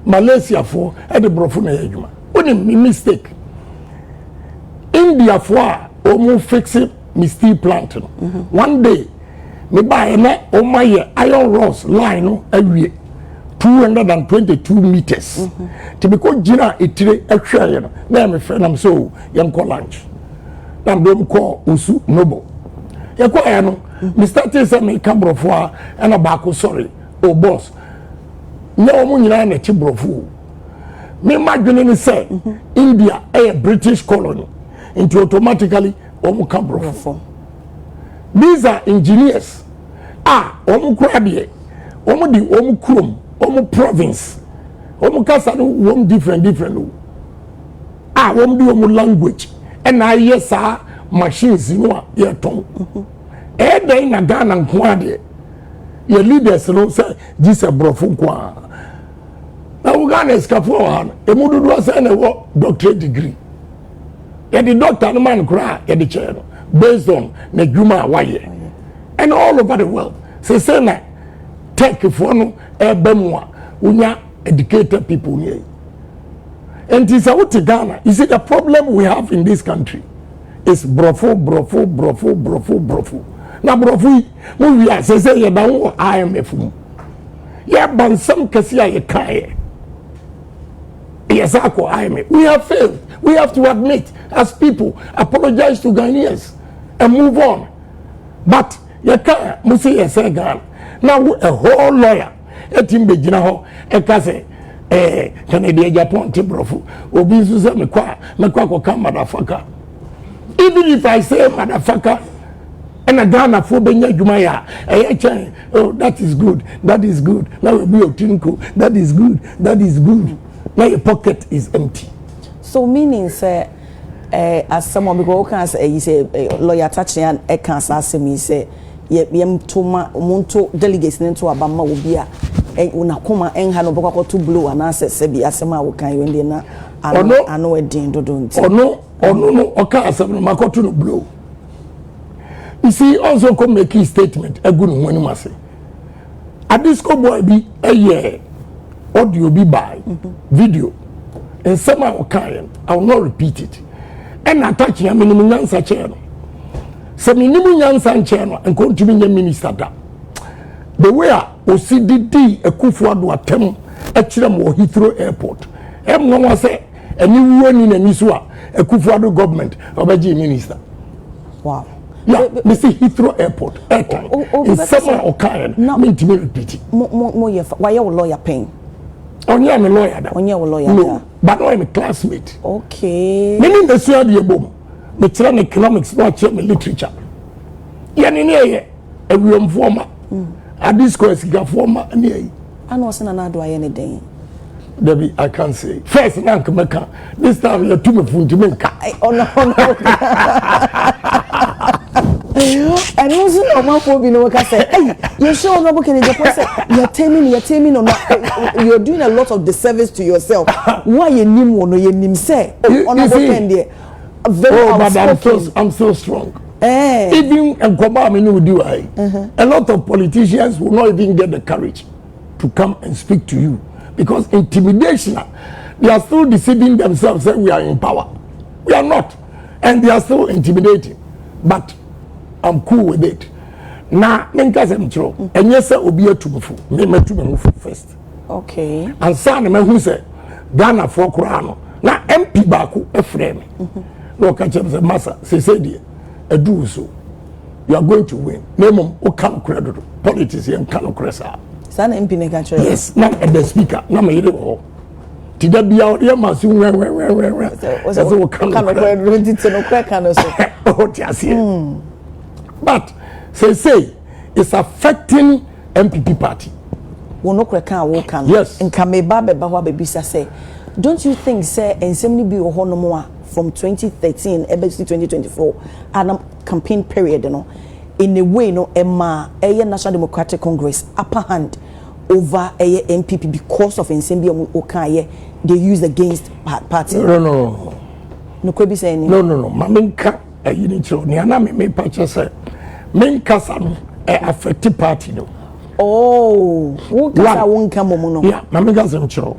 Malaysia for at the Brofo na yadwuma. Only mistake. India for almost fix it, steel plant. One day, me buy my iron rods line every 222 meters. To be called Gina, it a trillion. Now, my friend, I'm so young call lunch. I'm going to call Usu Noble. You started some camera for and a barco, sorry, oh boss. na omu nyina na ti brofo me madwene ni say India a British colony into automatically omu ka brofo these are engineers omu kura de omu di omu kurom omu province omu kasa no omu different omu di omu language and I yes machines no a ye ton then na Ghana nko ade your leaders no say this a brofo nko na Uganda escape one emudu do say na wo doctorate degree ya the doctor no man kura ya the chair based on na dwuma waye and all over the world say na tech for no ebemu a unya educated people here and it's out to Ghana. You see the problem we have in this country is brofo na brofo we are say ya dawo IMF mu ya ban some kesi a kai yes IMF we have failed. We have to admit as people, apologize to Ghanaians and move on. But you can't musi yese Ghana. Now a whole lawyer etimbe jina ho ekase Canadian Agyapong tibrofo obi nso se mekwa ko ka motherfucker. Even if I say motherfucker and a Ghana for benya dwuma ya oh that is good now we be otinku that is good now your pocket is empty. So meaning say as someone because can say you say lawyer touching and can say me say yem to ma monto delegates into abama obi a una koma enha no boko to blow and answer say bi asema wo kan wende na ano edin dodo nti ono no oka asem no makoto no blow. You see also come make a statement a good one must say a disco boy be a year audio be by video and some I will not repeat it. And attaching a minimum answer channel. Some minimum answer channel and continue minister. The way OCDD a Kufuadu attempt at Chilamo Heathrow Airport. M1 say a new one in a Niswa, a Kufuadu government of a G minister. Wow. Yeah, Mr. Heathrow Airport. In summer or kind, not me to repeat it. Why your lawyer paying? Only I'm a lawyer. Only a lawyer. No, but I'm a classmate. Okay. Meaning the study boom. Me learn economics, not literature. Yeah, a real former. A discourse got former and yeah. I know what's another anything. Debbie, I can't say. First, this time you're too much to make. Oh no. And also, homophobia, no, I say, hey, you're sure no can you're taming or not. You're doing a lot of disservice to yourself. Why you name one or you name say? On a weekend, I'm so strong. Even a lot of politicians will not even get the courage to come and speak to you because intimidation, they are still deceiving themselves that we are in power. We are not, and they are still intimidating. But I'm cool with it. Now, I'm true. And yes, sir, will be a tumufu. Me to move first. Okay. And son, me who say Ghana for Kurano. Now, MP Baku, a frame. No, catch him, say, Massa, say, a do so. You are going to win. Name o can credit politics and can cressa. Son, MP Negature. Yes, not at the speaker. No, me do. Did that be out here? Must you where? That's what can But say it's affecting MPP party. Yes. And baby say, don't you think say and somebody be more from 2013 to 2024 and campaign period, you know, in a way, no, Emma, a National Democratic Congress upper hand over a MPP because of Nsembia Okaye they use against party. No. No could be saying no. Maminka a unit ni ana me purchase minka sam affect party no. Oh, who kasa won come no. Yeah, maminka sem chiro.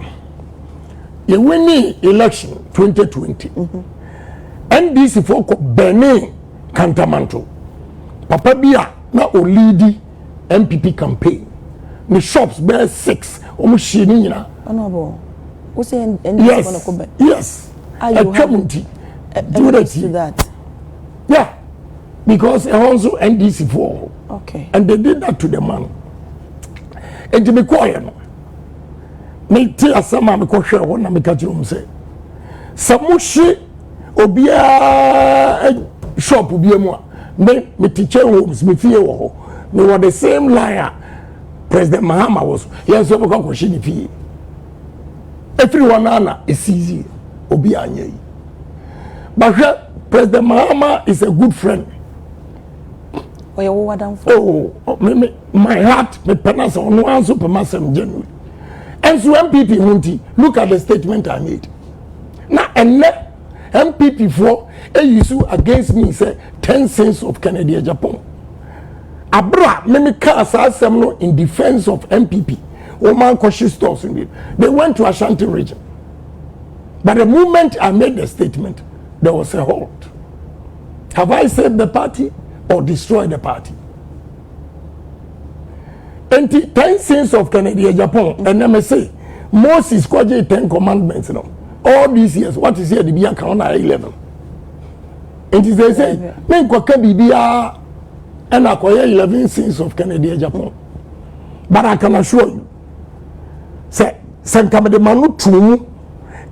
You win election 2020. NDC for ko Benin Kantamanto. Papa bia na o lead MPP campaign. The shops bear 6 almost shini nyina. Honorable. Who say yes. Yes. A community. Do that. Yeah. Because also NDC for. Okay. And they did that to the man. And to be quiet. me te asama me ko hwe won na me ka jirum say samushi obia shop obia mu a me teacher homes me fie wo ho me were the same line President Mahama was yes so ko ko shi ni fie everyone ana is easy obi anya but President Mahama is a good friend. Oh, my heart me penas on one super massive genuine. And so MPP Hunti, look at the statement I made. Now and MPP for a issue against me say 10 cents of Canada Agyapong. Abra me cast assembly in defense of MPP. Oman cautious stores in it. They went to Ashanti region. But the moment I made the statement, there was a halt. Have I saved the party or destroyed the party? And 10 sins of Canada Agyapong and MSA, Moses Kwaje 10 commandments, you know. All these years, what is here to be account at 11? And they say, men kwaka bibia and acquire 11 sins of Canada Agyapong. But I can assure you, say, Sankama de Manu Tumu.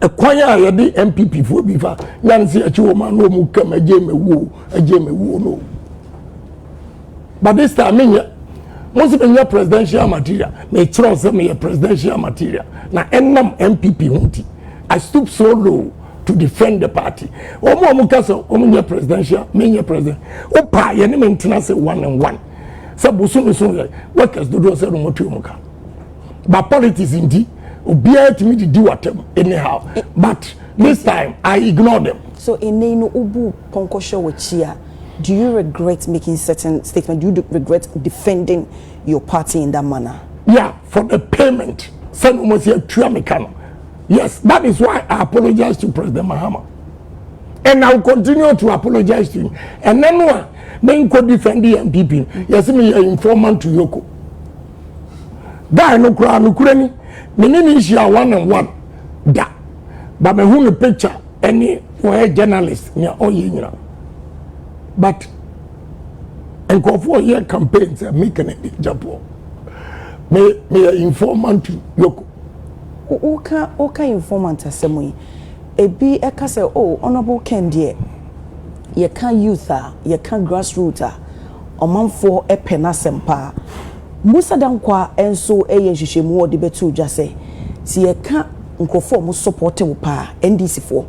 A choir ya the MPP for bifa yansi a chiwoma no mu kam ajeme wo no. But this time me most be presidential material me trust me presidential material na enam MPP hunti I stoop so low to defend the party omo kasa omo presidential me president opa ye ne maintain say 1 and 1 say bosu so workers do say no motu muka but politics indeed Obia to me to do what anyhow, but this time I ignore them. So in no ubu ponkosho wachia, do you regret making certain statements? Do you regret defending your party in that manner? Yeah, for the payment. Yes, that is why I apologize to President Mahama, and I'll continue to apologize to him. And then when could defend the MPP? Yes, me informant to Yoko. That no crowd no kurani. Menini share 1 and 1 da but me who the picture any for journalist near all you but and go for year campaigns making it Japan me informant to Yoko oka informant asemu ebi eka say oh honorable Kendie ye can youth ye can grassroots omanfo epena sempa Musa dankwa enso eye hwehwemu odi betu dwa se si ye ka nkofo mo support wo pa NDC fo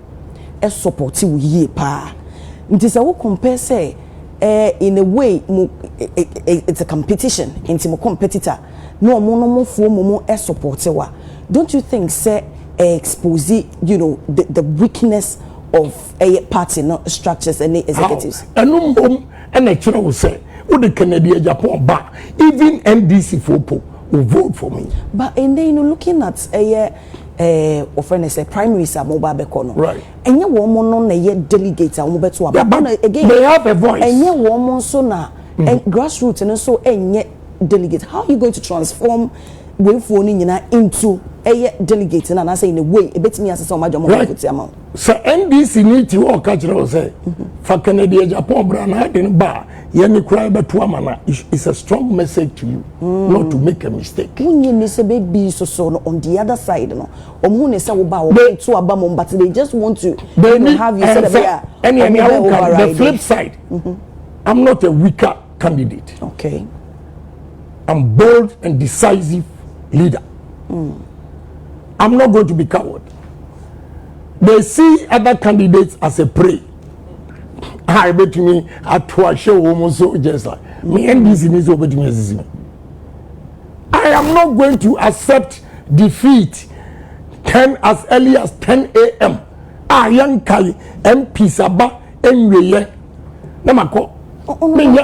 e support wo yie pa nti se wo compare say in a way it's a competition into mo competitor no mo fo mo e support wa don't you think say expose you know the weakness of a party no structures and executives enum and a chiro will say the Canada Agyapong back, even NDC Fopo will vote for me. But and then looking at a primary mobile bekono. Right. And you woman on a delegate but again they have a voice. And you woman so na and grassroots and so and yet delegate. How are you going to transform way phoning into a delegate and I say in a way a bit me as so much amount. So NDC need to all catch say for Canada Agyapong brand in bar. Yeni cry but it's a strong message to you not to make a mistake. Baby so on the other side no. But they just want to have you say the flip side. I'm not a weaker candidate. Okay. I'm bold and decisive leader. I'm not going to be coward. They see other candidates as a prey. I bet me at show almost so just like me NDC needs over to me. I am not going to accept defeat 10 as early as 10 a.m. Young Kali MP Saba Enweye Namako.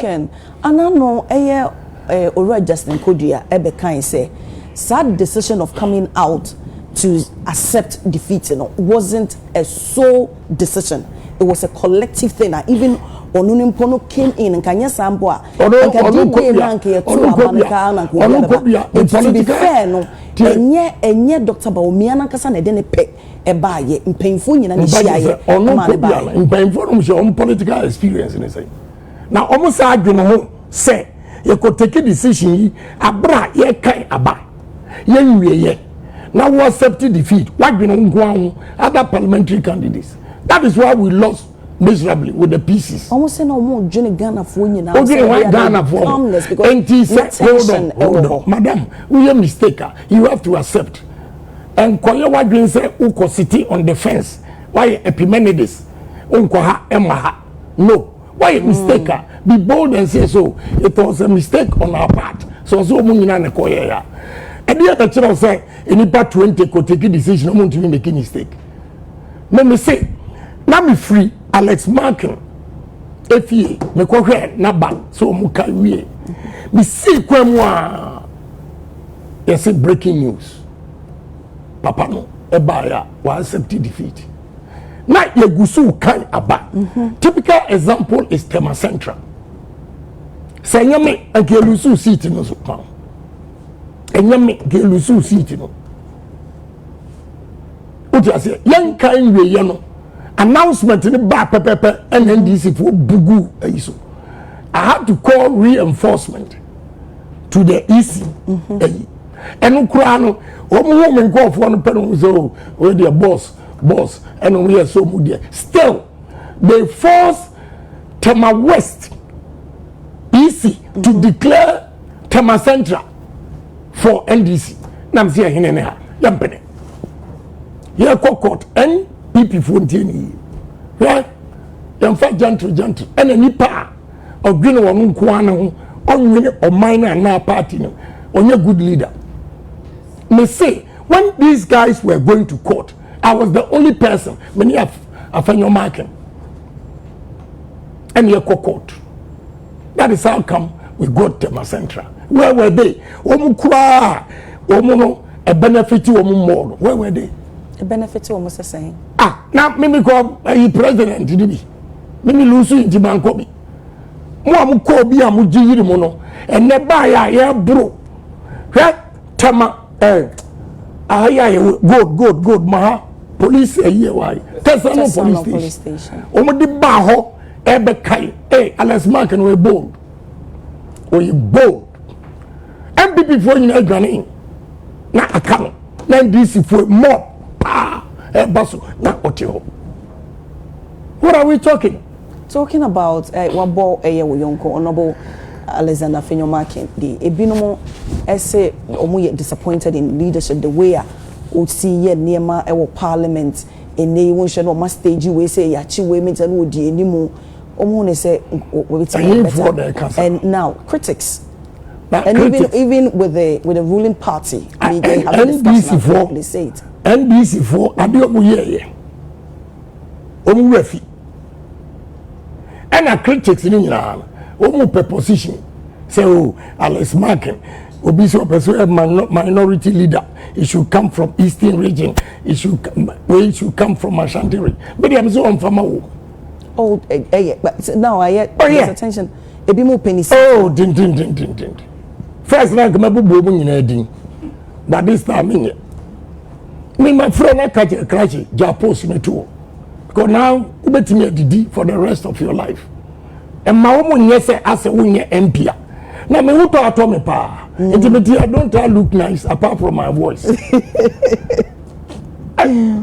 And I know Ora Justin Kodia Ebekai say sad decision of coming out to accept defeat wasn't a sole decision. It was a collective thing. Even Onunimpono came in and Kanya Samboa. To be fair, no, and yet Dr. Baumiana Casan didn't pay a buy in painful in painful political experience in it. Now, almost I don't say you could take a decision, a bra, ye kai aba, ye. Now we accept defeat. What we know other parliamentary candidates. That is why we lost miserably with the pieces. Almost no more Ghana for you now. Okay, why Ghana for? Hold on, madam, we are mistaken. You have to accept. And Koya Wadrin said, Uko city on the fence. Why Epimenides? Unkoha Emaha. No. Why mistaken? Be bold and say so. It was a mistake on our part. So Munina and Koya. And the other channel say, any part 20 could take a decision, no one to make a mistake. Let me say, now me free, Alex Markin. If ye, me ko naba, so muka we. Me see kwemwa. Yes, breaking news. Papa no, ebaya wa accept defeat. Na ye gusu kan aba. Typical example is Tema Central. Senyame ankelusu seat no so pa. Enyame ankelusu seat no. What you say? Young kind we no. Announcement in the back pepe and NDC for bugu aiso. I had to call reinforcement to the EC. And Ukraino, woman go for one pen so where their boss, and we are so moody. Still, they forced Tema West EC to declare Tema Central for NDC. Namsia Hinena, Yampene. Here court NPP Fontaine. Right? Yamfa gentle. And a nipa or green or Munkuano or minor and now party. On your good leader. Me say, when these guys were going to court, I was the only person, many have your marking. And you court. That is how come we got Tema Central. Where were they? Omukwa, Omono, a benefit to Omumor. Where were they? A benefit to almost the same. Now, Mimi call a president, Mimi Lucy in Jibankobi. Moamukobi, Amuji Mono, and Nebaya, yeah, bro. Tema, good, Maha, police a year, why? Tesano police station. Omodi Baho, Ebekai, Alex Markin were bold. Or you bold. MPP for you, Ghanaian. Na account. Then this for more. Basu, na otio. What are we talking? Talking about wabo yonko honorable Alexander Finyomakin. The ebinomo say omu disappointed in leadership the way o see ye niema ewo parliament ene won hwe no ma stage we say yachi we meta no odi enimu omu ne say we better. And now critics. And even with the ruling party, they have discussed they say it. NBC for Agyapong ye. Omu refi. And a critics in England. Omu per position. Say, oh, Alex Markin, Obiso persuade minority leader. It should come from Eastern region. It should come from Ashanti region. But I'm so on from oh, but now I yet attention. A bit more penny. Oh, din. First, like Mabu Bobu in a din. But this time, me, my friend, I catch a crash, Japos me too. Because now, you bet me a DD for the rest of your life. And my woman, yes, as a winner MP. Now, me who thought me pa. Intimate, I don't look nice apart from my voice.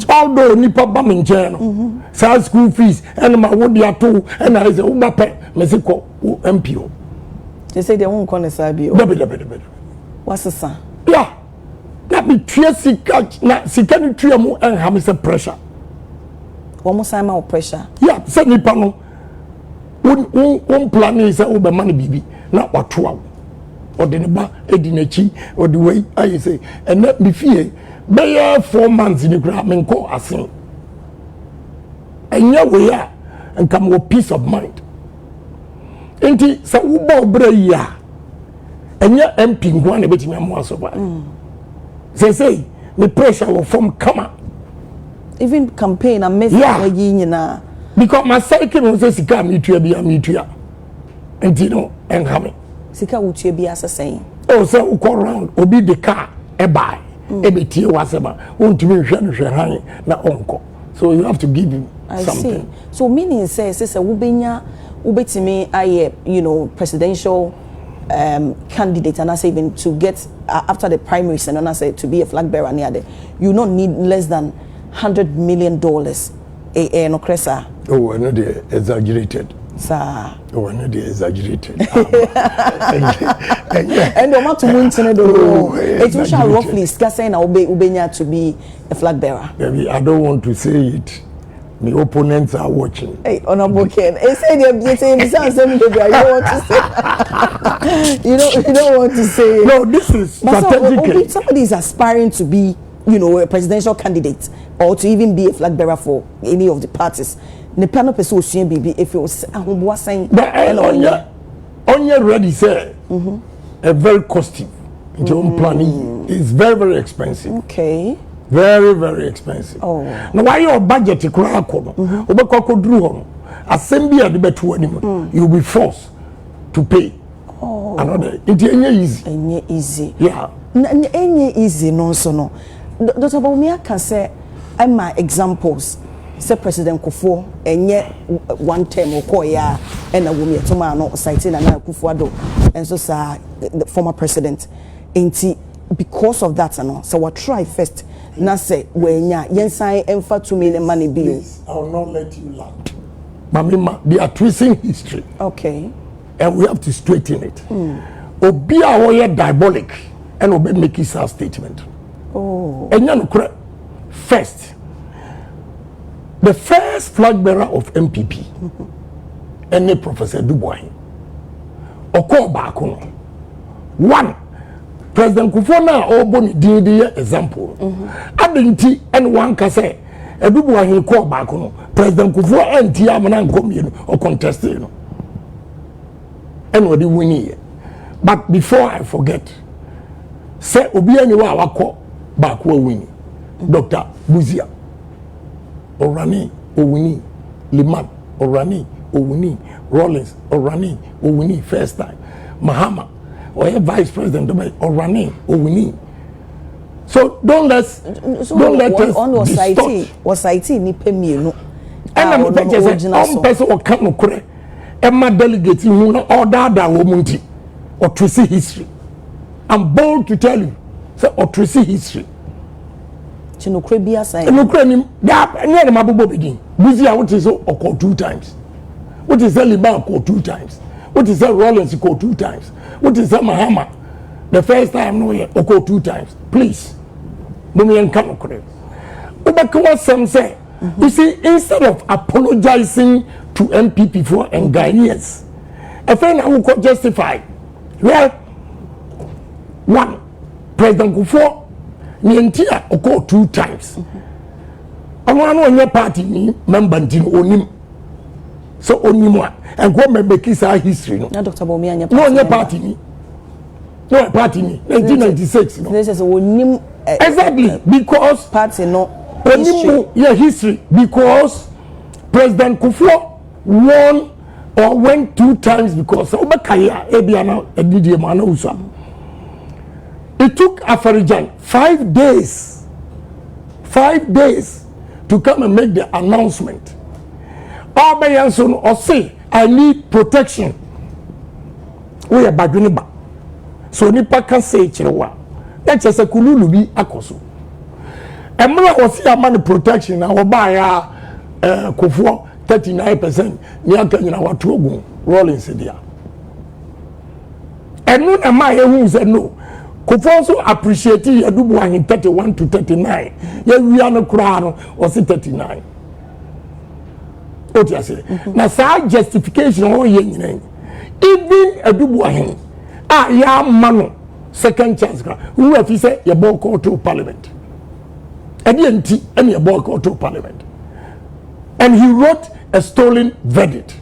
Although nipa bamin channel, sad school fees, and my would be too, and I say, Ubape, Mexico, MPO. They say they won't call a Sabio. What's the son? Yeah. That be tracy catch na sikani tria mu and have pressure. Almost time out pressure. Yeah, say nipa no. One plan is say obe money bibi na watoa. Or the neba edinachi or the way I say and let me fear be 4 months in the grab and call asin. And yeah we are and come with peace of mind. Enti sa uba obreya. And yeah MP ngwane beti me mo asoba. Say, the pressure will form come up. Even campaign and message na. Because my cycle was a sika mutual. And you know, and coming. Sika utu be as a saying. Oh, so we call around, obi the car, a buy, a bit was about, won't be shiny, na uncle. So you have to give him something. See. So meaning says, it's a Ubenya, Ubetime, presidential candidate, and I say even to get after the primaries, and I say to be a flag bearer near there, you don't need less than $100 million. No cressa. Oh, I know they exaggerated. Sir. Oh, I know they exaggerated. And no matter when it was roughly saying Ubenya to be a flag bearer. I don't want to say it. My opponents are watching. Hey, Honorable Ken, I said you don't want to say. You don't want to say. No, this is strategically. Somebody is aspiring to be, a presidential candidate or to even be a flag bearer for any of the parties. Ne panel person baby if it was saying. But on your ready say, a very costly. Planning is very, very expensive. Okay. Very, very expensive. Oh. Now, why your budget to cry? Assembly at the better you'll be forced to pay. Oh. Another. It's easy. Easy. Yeah. Easy, no, so no. Dr. Bawumia can say, and my examples. Say President Kufuor, and yet one term or Koya, and a woman Tomano citing and Kufuor, and so the former president. Because of that, so what try first. Na say when ya yensai emfa $2 million money bill. I will not let you land. Mamima, they are twisting history. Okay. And we have to straighten it. Obi a diabolic and obi make his statement. Oh. And you first, the first flag bearer of MPP, any Professor Dubois, Oko Bakuno. One. President Kufuor na oboni di example. Adenti and one can say Edubu ahin ko baako no President Kufuor enti amana nkomienu or contest no. And what win. But before I forget, say obi ani wa awako baako win. Dr. Buzia Orani Owini Liman Orani Owini Rollins Orani Owini first time Mahama or a vice president or running or winning. So don't let us was IT ni pemi no. And I'm one person or come no kure. Emma delegate who order that woman or tracy history. I'm bold to tell you, say or tracy history. Chinokre bia say. No kure that near the mabubo begin. Busy I want to so or call 2 times. What is that Liban call 2 times? What is that Rollins call 2 times? What is that Mahama? The first time no yet or call 2 times. Please. Mumi and come correct. But some say, you see, instead of apologizing to MPP for and Ghanaians, a friend who could justify. Well, one, President Kufuor, Nientia or call 2 times. I want to know your party member onim. So onimwa and go me make his history no. Na Dr. Bawumia no your party ni. No party ni 1996 no. This is onim exactly because party no history. Yeah, history because President Kufuor won or went 2 times because Obakaya Ebiana Edidie Mana Usa. It took Afarijan 5 days to come and make the announcement. Obayanson or say I need protection. We are baduniba. So nipa can say chirewa. That's just a kululu bi akoso. Emra was here man protection na obaya Kufuor 39%. Ni aka nyina watu ogun Rollins dia. Enu na ma ye hu say no. Kufuor also appreciate Adubu ahin 31 to 39. Ye wi an kura no was 39. What you say? Now, say justification or even Adubu ahin. Ya manu second chance. Who have you say your ball call to Parliament? And your ball call to Parliament. And he wrote a stolen verdict.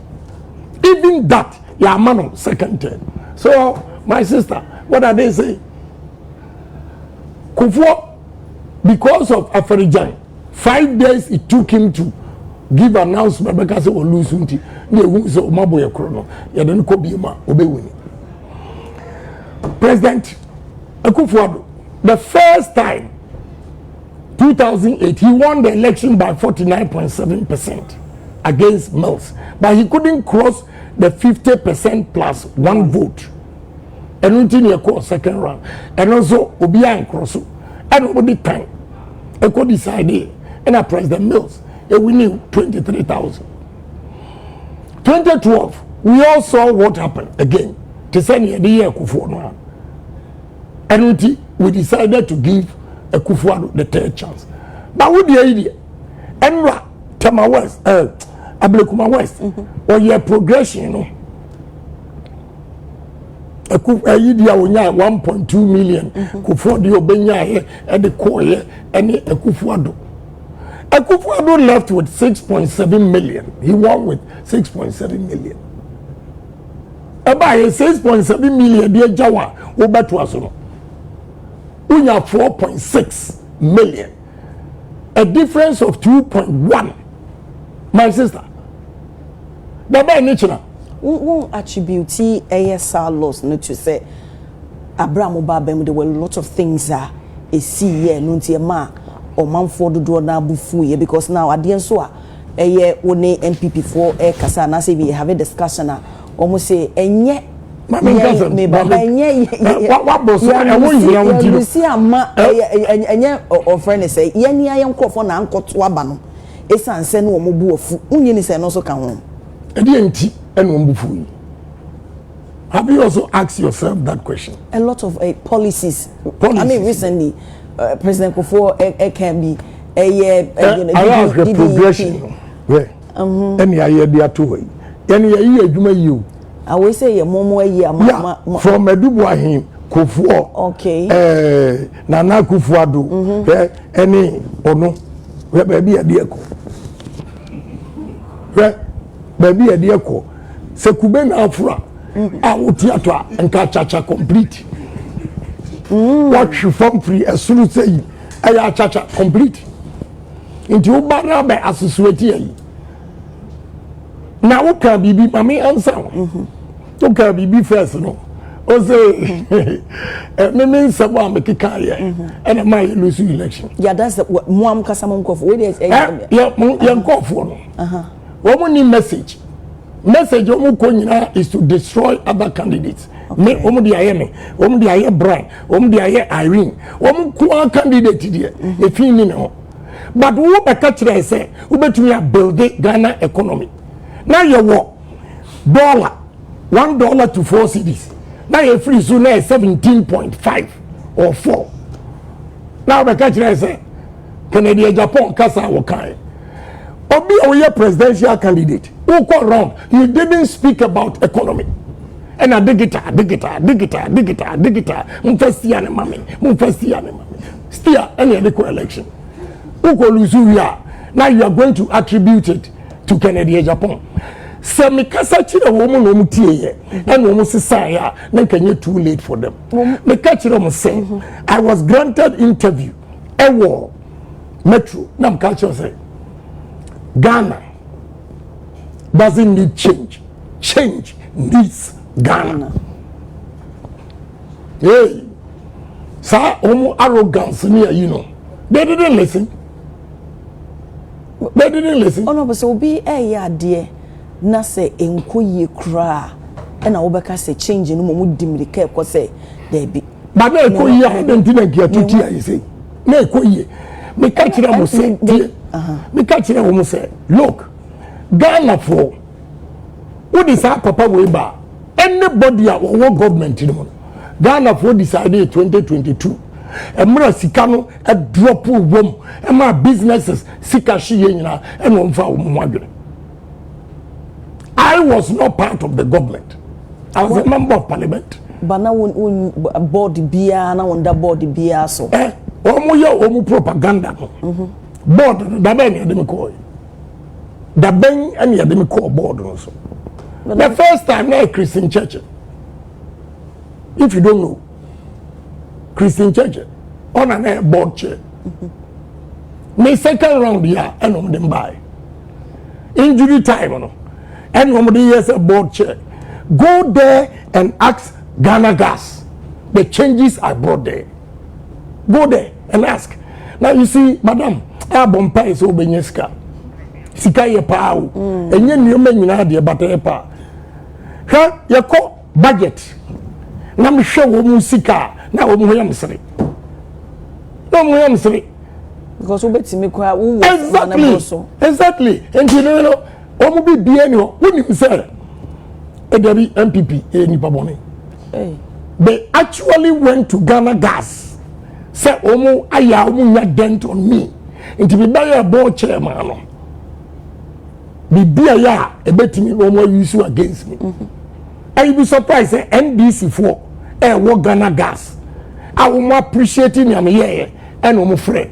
Even that, ya manu second term. So, my sister, what are they saying? Kufuor, because of Afarijan, 5 days it took him to give announcement because he will lose something. President Akufo-Addo, the first time, 2008, he won the election by 49.7% against Mills, but he couldn't cross the 50% plus 1 vote. and until you call second round and also obi an cross and nobody time e could decide and a President Mills we knew 23,000. 2012 we all saw what happened again to send the year Kufuor and until we decided to give a Kufuor the third chance. But with the idea Enra Tama West Ablekuma West or your progression, you know. A idea when 1.2 million Kufuor the Obenya here at the core here and a Kufuor. A Kufuor left with 6.7 million. He won with 6.7 million. About 6.7 million dear Jawa over to us. We have 4.6 million. A difference of 2.1. My sister. The by nature. Won't attribute ASR loss not to say Abraham Obabem there were a lot of things that a see here nunti ma or man for the door na bufu because now at the end so a year one MPP for a kasa na say we have a discussion almost say enye what boss I want you see ama enye or friend say yeni ayen crofo na ankoto aba no esan se no mo bu ofu unye ni se no so ka ho enti eno mbufu yi. Have you also asked yourself that question? A lot of policies. I mean recently President Kufuor can be a progression where any idea they are two any year you I will say a momo year from Edubwa him Kufuor okay Nana Kufuor do any ono where baby a dear ko where baby a dear ko se kuben afra a theater and chacha complete what you form free as soon as say I chacha complete into ubara by associate now what can be mami answer what can be first no o say me mean someone make career and my lose election yeah that's what muam kasama nkof we dey yeah nkof no what need message omu konyina is to destroy other candidates. Me omu di aye me, omu di aye Brian, omu di aye Irene, omu kwa candidate there. If you know, but who be catch there say, who betumi build Ghana economy. Now you what $1 to 4 cedis. Now you free so now 17.5 or 4. Now be catch there say, Canadian Agyapong kasa wakai. Obi Oye presidential candidate. Who got wrong? He didn't speak about economy. And I digital. Mufesti mami. Still any other election. Who got lose here? Now you are going to attribute it to Kennedy Agyapong. Semi kasa chira woman no mutie and almost say then can you too late for them. Me catch them say I was granted interview. Ewo Metro. Nam culture say Ghana doesn't need change. Change needs Ghana. Hey, sir, arrogance near you know. They didn't listen. Oh no, but so be a dear. Na say enkoye kra. And I will say change no mo dimri ke ko say there be. But na enkoye I don't think you tuti I say. Na enkoye. Me catch them say. Me catch them say. Look. Ghana for who decide papa way back anybody or government you know Ghana for decided 2022 emra sikano a drop wom emra businesses sikashi yina and wonfa womwadwe. I was not part of the government. I was a member of parliament. But now board bia na wonder board bia so omu propaganda board da ben dem ko the ben and you didn't call board also. The first time now Christian church. If you don't know, Christian church on an board chair. My second round here and on them buy. Injury time and on the years a board chair. Go there and ask Ghana Gas the changes I brought there. Go there and ask. Now you see, madam, I bompa is obenyeska. Sika ye pa o enye nneoma nyina de bata ye pa ha ye ko budget na me hwe wo mu sika na wo mu ho yam sere no mu yam sere because we betimi kwa wo exactly and you know o mu bi bia ni ho woni say edabi MPP nipa boni they actually went to Ghana Gas say omu aya omu nya dent on me nti bi ba ya board chairman no bi bia ya ebetimi omu use against me and you be surprised say NDC for wo Ghana Gas I will appreciate me am here and omu friend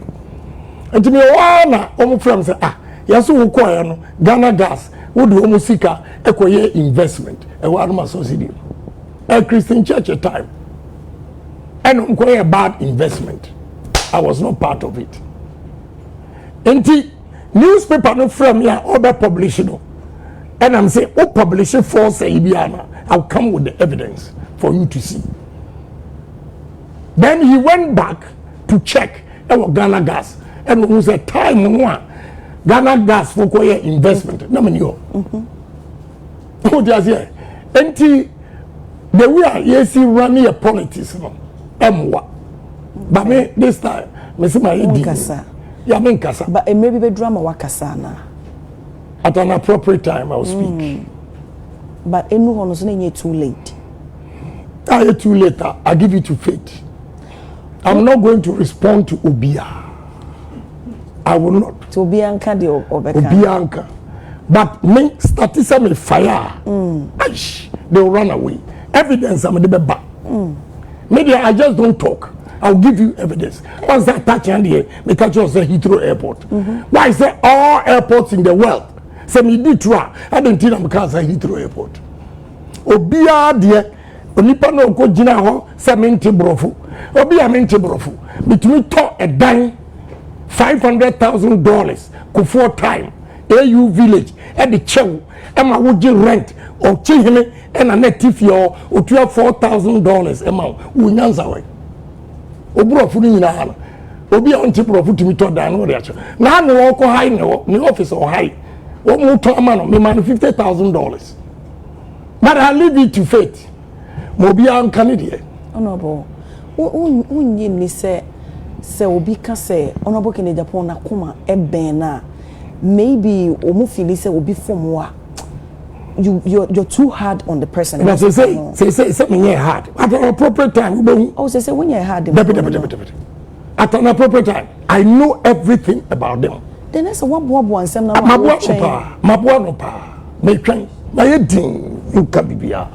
nti me wana omu friend say yaso wo koya no Ghana Gas wo do omu sika ekoye investment e wa no subsidy a Christian church at time and quite a bad investment. I was not part of it. Nti newspaper no from here other publishing and I'm saying oh publish it for say Ibiana I'll come with the evidence for you to see. Then he went back to check our Ghana Gas and it was a time one Ghana Gas for quite investment na many oh there's here nti the way yes running a politics no emwa but me this time me see my kasa ya me kasa but maybe be drama wakasa na at an appropriate time I will speak but enu hono so na too late too late I give it to faith. I'm not going to respond to Obia. I will not to Obianka de Obeka Obianka but me statisa me fire they will run away. Evidence I'm the back. Media I just don't talk. I'll give you evidence. Once that touch and here, they catch us at Heathrow Airport. Why is there all airports in the world? Say me did try. I don't think I'm because at Heathrow Airport. Obia dear, onipa no ko gina ho say mente brofu. Obia mente brofu. Between talk a dime $500,000 ko 4 time. AU village at the chew. Emma would you rent or chihime and a native your or $4,000 amount unyanza way obro funi na hala obi on tip of to me to dan no reaction na no walk high no office or high o mu to amano me man $50,000 but I leave it to fate mobi an canadian honorable unyi ni se obi ka se honorable Kennedy Agyapong na kuma eben na maybe omu feel say obi form wa you're too hard on the person. But say me hard. At an appropriate time. Oh, say when you're hard. At an appropriate time. I know everything about them. Then that's a one some now. My boy no pa. My train. My ding you can be here.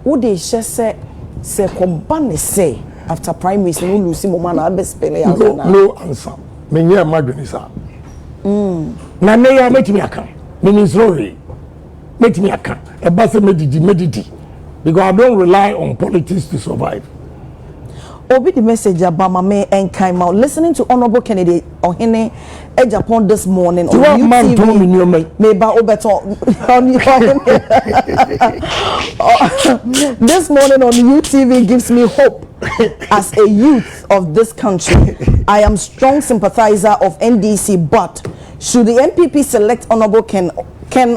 What they say kombane say after prime minister no lose moment na be spell out na. No answer. Me here madwene sa. Na me ya metimi aka. Me ni sorry. Make me account. A base medidi. Because I don't rely on politics to survive. Obi the message about me and Kaima listening to Honorable Kennedy Ohene Agyapong this morning on UTV. This morning on UTV gives me hope as a youth of this country. I am strong sympathizer of NDC, but should the NPP select Honorable Ken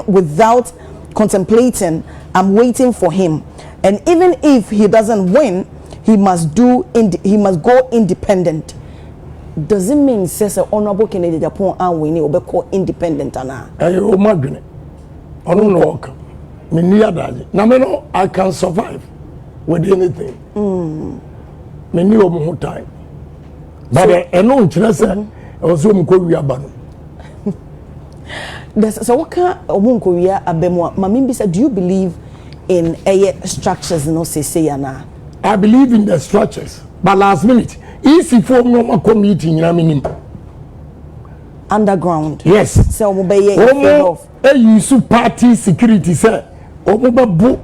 without contemplating, I'm waiting for him, and even if he doesn't win, he must go independent. Does it mean says Honorable Kennedy Agyapong and we need to be independent ana? Oh my goodness, I don't know. Me near that. Now me know I can survive with anything. Me need more time, but I know interest. I also me go we abano. So what can Omunkoria abemo? Mamimbi said, do you believe in structures? No, say na. I believe in the structures, but last minute, easy for no committee in minim. Underground. Yes. So mobile. You party security sir. Omobabu.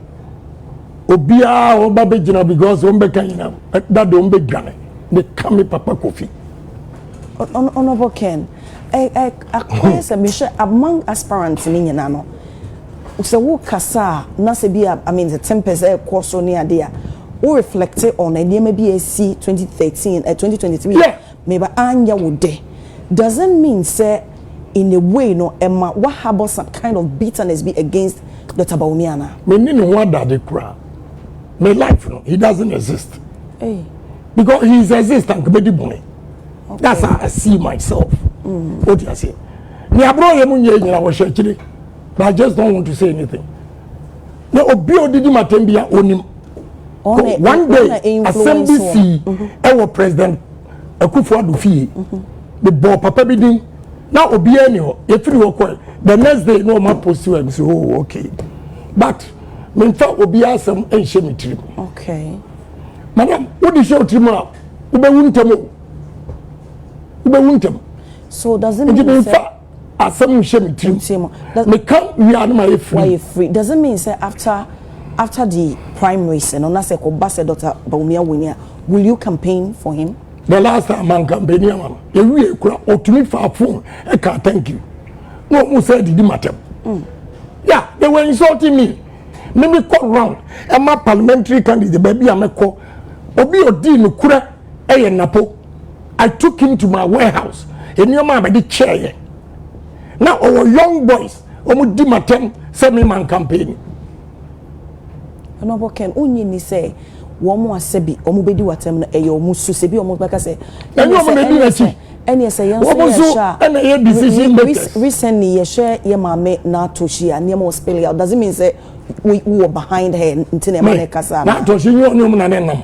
Obia obabejina because ombekanyina. That don't be gane. They come Papa Kofi. Honorable Ken. Among aspirants in Indiana, so who kasa na se bia I mean the 10% course on there who reflected on a maybe BSc 2013 2023 maybe anya would doesn't mean say in a way no Emma what about some kind of bitterness be against the Tabaumiana me ni no wada de kra my life, no, he doesn't exist. Hey. Because he exists and comedy money. That's how I see myself. What do you say? Ni abro ye munye nyina wo hwechire. But I just don't want to say anything. Na obi odidi matembia onim. One day assembly see our president Akufo-Addo fie. The boy papa bi din na obi ani ho e free ho koi. The next day no man post you and say oh okay. But me fa obi asem enhye mitrim. Okay. Madam, what is your team up? So doesn't mean that free. Doesn't mean say after the primaries and on say Dr. Baumia Winia, will you campaign for him? The last time I campaigned, you to me for a phone. I can't thank you. No one said it didn't matter. Yeah, they were insulting me. Maybe call round. And my parliamentary candidate, baby, I'm a call. Obi odi no kura eye napo. I took him to my warehouse. Eni ma be chair. Now our young boys, omo di matem say me man campaign. Honorable Ken onye ni say wo mo asebi omo bedi watem no eye omo su sebi omo beka say. Eni omo be di na chi. Eni say yan say decision makers. Recently ye share ye mame na toshi and ye mo spill out. Doesn't mean say we were behind her ntine ma kasa. Na toshi nyo na nenam.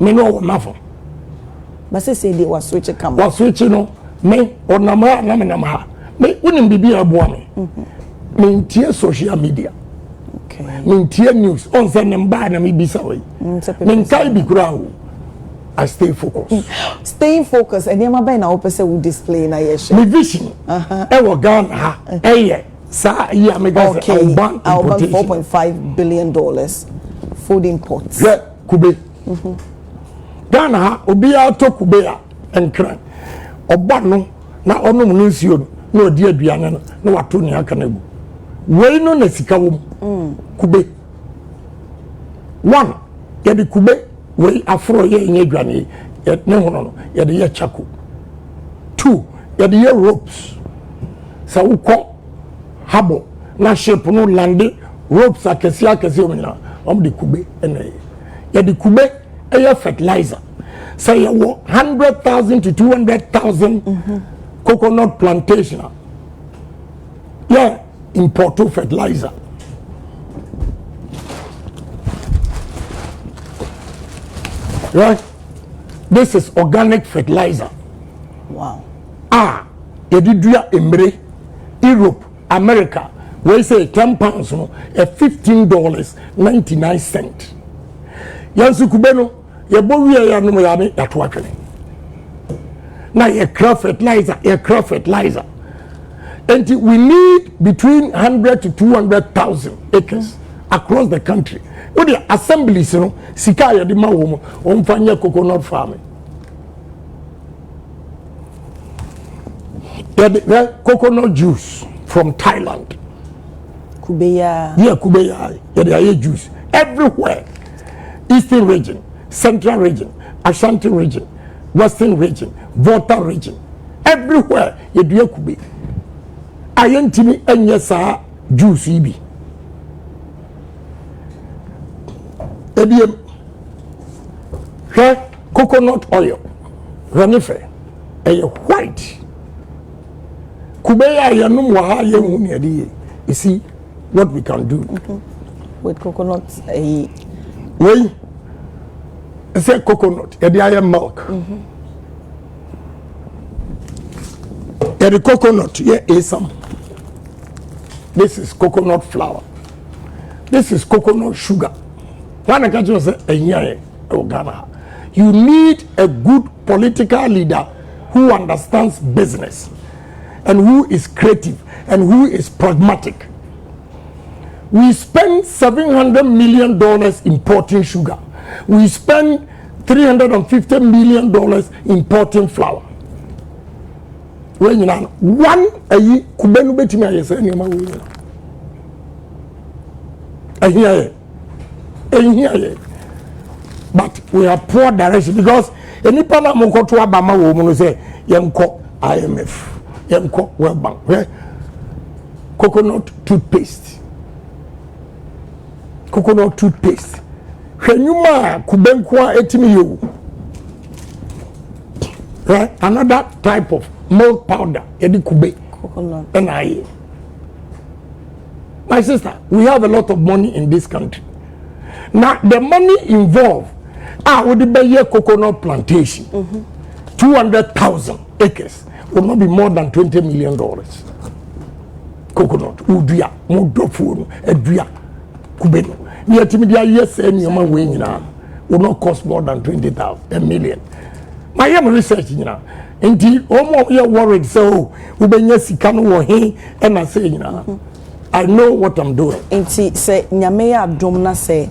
Me no mafo. But say they was switch come. Was switch no me or na ma na me na ma. Me unim bibi aboa me. Me ntie social media. Okay. Me ntie news on say nemba na me bisa we. Me nkai bi kura o. I stay focused. Staying focused and yema ba na opese we display na ye share. Me vision. E wo Ghana ha. Eye sa ya me ga say $4.5 billion food imports. Yeah, kube. Ghana obi ato kube a enkran oba no na onum no nsuo no odi aduane no na wato ne aka na bu wei no na sika wom kube one ye de kube wei afro ye nye aduane ye ne hono no ye de ye chako two ye de ye ropes sa ukọ habo na ship no lande ropes akesi omina de kube ene ye de kube a fertilizer. Say 100,000 to 200,000 coconut plantation. Yeah, import fertilizer. Right? This is organic fertilizer. Wow. Edidria Emre, Europe, America, we say 10 pounds, no, $15.99. Yansu kubeno ye bowie ya no ya me yato atwene na ye craft fertilizer and we need between 100 to 200,000 acres across the country with the assemblies no sika ya de ma wo mo onfanya coconut farming the coconut juice from Thailand kubeya yeah juice everywhere. Eastern region, Central region, Ashanti region, Western region, Volta region, everywhere you do kube. Ayentimi enye sa juice ibi. Ebiem, coconut oil, ranife, white. Kube ya yanum waha ye huni adi. You see what we can do with coconut. Well, it's a coconut, a milk. The coconut, here is some. This is coconut flour. This is coconut sugar. One I can say, Ghana. You need a good political leader who understands business and who is creative and who is pragmatic. We spend $700 million importing sugar. We spend $350 million importing flour. When you know one kubenu betimi ayese ni ma wo. But we are poor direction because any pana mo ko to abama wo mu no say yemko IMF, yemko World Bank. Coconut toothpaste. hwenyuma kubenkwa etimi yo right another type of milk powder yedi kube coconut and aye. My sister, we have a lot of money in this country. Now the money involved would be a coconut plantation. 200,000 acres will not be more than $20 million. Coconut, uduya, mudofunu, eduya, kubeno. Yet media yes and your man wing will not cost more than 20,000 a million. My am researching now. Indeed, almost you're worried so ubenya sikano wo he and I say I know what I'm doing. Inti say nyame ya dom na say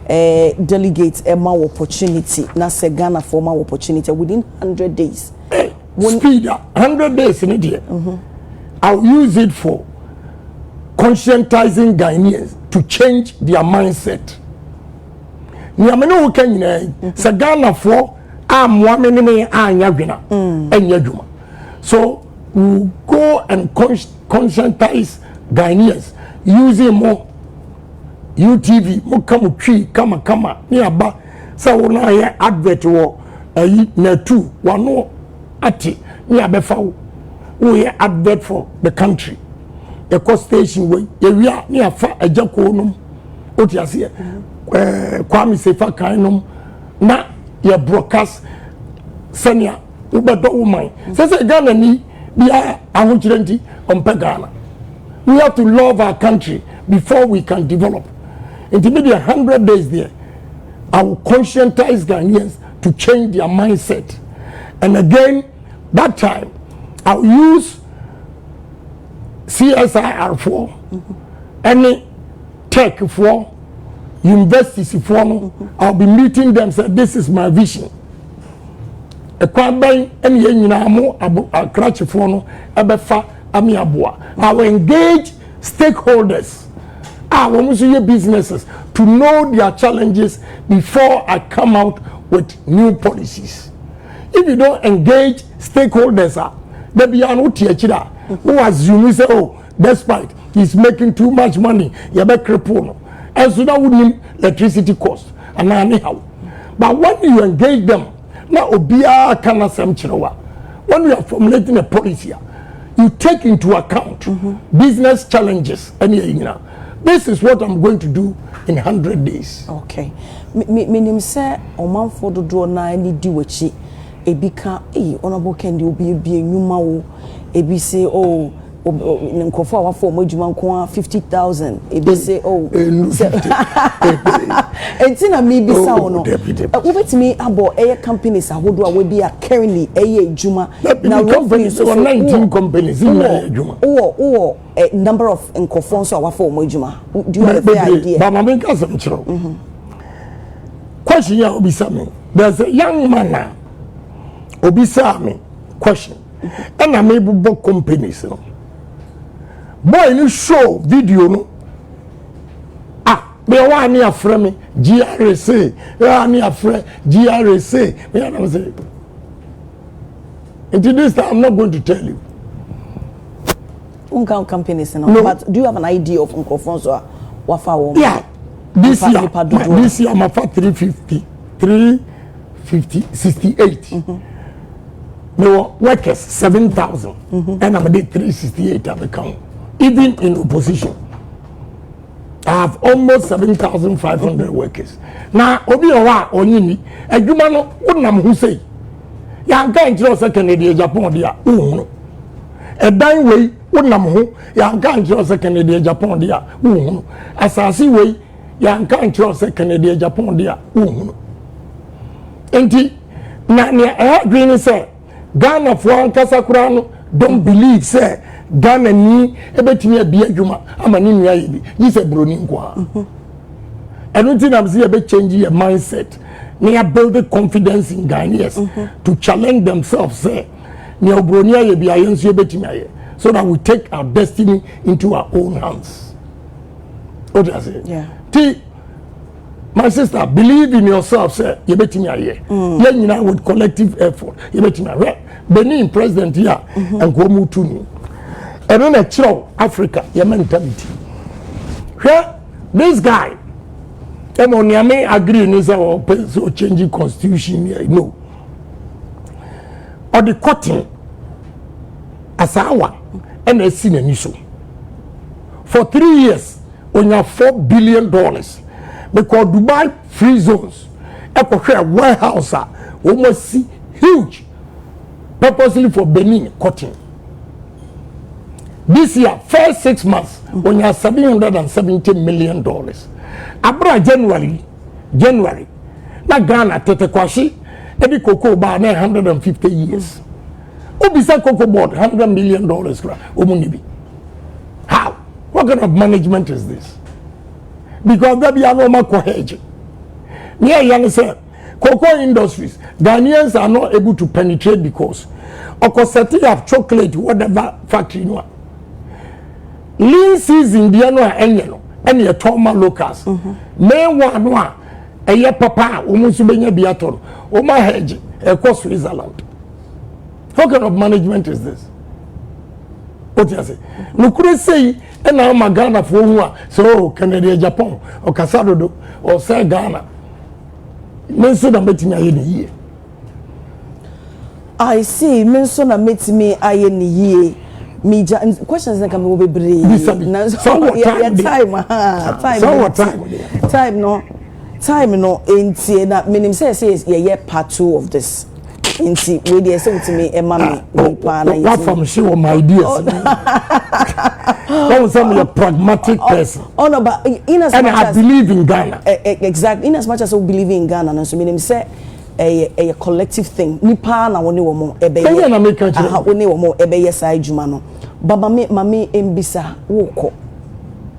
delegate a more opportunity na say Ghana for more opportunity within 100 days. Speed 100 days in a year. I'll use it for conscientizing Ghanaians to change their mindset. Nyame no can say Ghana for am woman me anya gwina enya dwuma. So we go and conscientize Ghanaians using more UTV mo kamu twi kama ni aba sa wona ye advert wo ayi na tu wano ati ni abefa wo ye advert for the country the cost station way area ni afa Agyapong nom oti ase kwami sefa kan nom na ye broadcast senia ubedo woman say Ghana ni bia ahokirenti ompe Ghana. We have to love our country before we can develop. In the maybe 100 days there, I will conscientize Ghanaians to change their mindset. And again, that time, I'll use CSIR for any tech for universities for. I'll be meeting them, say, this is my vision. A kwabang any yenamo a crutch for no abefa. I will engage stakeholders, our businesses to know their challenges before I come out with new policies. If you don't engage stakeholders, they be an who assume say, oh, despite he's making too much money, you better cripple. And so that would mean electricity cost. And anyhow. But when you engage them, now obia kana semchirowa. When we are formulating a policy, you take into account business challenges. And this is what I'm going to do in 100 days. Okay. Minim say oman for the draw na ni di wachi ebika honorable Kendi obi enyuma wo ebi say oh nkofo awa for modjuma nko 50,000 ebi say oh entina me bi sa wono ubetimi abo eye companies ahodo a we bi a currently eye ejuma na companies so 19 companies in ejuma a number of nkofo so awa for modjuma. Do you have the idea? But my make us chiro question ya obisa me, there's a young man now obisa me question and I may be companies no boy you show video no me wa ni afre me GRSA ya ni afre GRSA me am say into this time I'm not going to tell you unka companies no, but do you have an idea of unkofonso wafa wo? Yeah, this year I'm a 368 no workers 7,000 and I'm a 368 at the count. Even in opposition, I have almost 7,500 workers. Now, obi owa onyini, adwuma no wonam hu sei. Ya nka ntiro se Canada Japan dia uhunu. Edan wei wonam hu, ya nka ntiro se Canada Japan dia uhunu. Asasi wei ya nka ntiro se Canada Japan dia uhunu. Enti na ne green say Ghana for ankasa kura no don't believe say Ghana ni ebetimi abia adwuma amani nua yebi yi say broni nkwa anything am say ebe change your mindset near build confidence in Ghanaians to challenge themselves say near broni yebi ayenso ebetimi aye so that we take our destiny into our own hands. What do I say? Yeah. My sister, believe in yourself, sir. You betting me here. You know, with collective effort. You betting me right. Benin president here and go move to me. And then a child Africa, your mentality. Here, this guy, Emoniame agree in or changing constitution here. No. Or the cotton as our and a seen an issue. For 3 years, on your $4 billion. Because Dubai free zones, a warehouse almost see huge, purposely for Benin cotton. This year, first 6 months, on your $770 million. Abra January, na Ghana tete kwashi, ebi cocoa bar 950 years. Obisa cocoa board $100 million. Omunibi. How? What kind of management is this? Because there be a normal cohesion. Near young sir, cocoa industries, Ghanaians are not able to penetrate because of setting up chocolate, whatever factory you are. Lean season, the annual and your Toma locals. May one a year papa, almost benya biaton, or my hedge, across Switzerland. What kind of management is this? What you say? No could say, and now my Ghana for who so Canada, Agyapong, or Casado, or say Ghana. Men so that met me in a year. I see, men so that met me in a year. Me questions that can be brave. Time no ain't na minim says yeah part 2 of this. Inti we dey say to me mommy what from show my ideas. That was some pragmatic person. No, but in as and much I as believe in Ghana. Exactly. In as much as I believe in Ghana, and so minim say a collective thing. Nipa na woni wo mo ebe ye. Na make country. Woni wo mo ebe ye sai djuma no. Baba me mami embisa wo ko.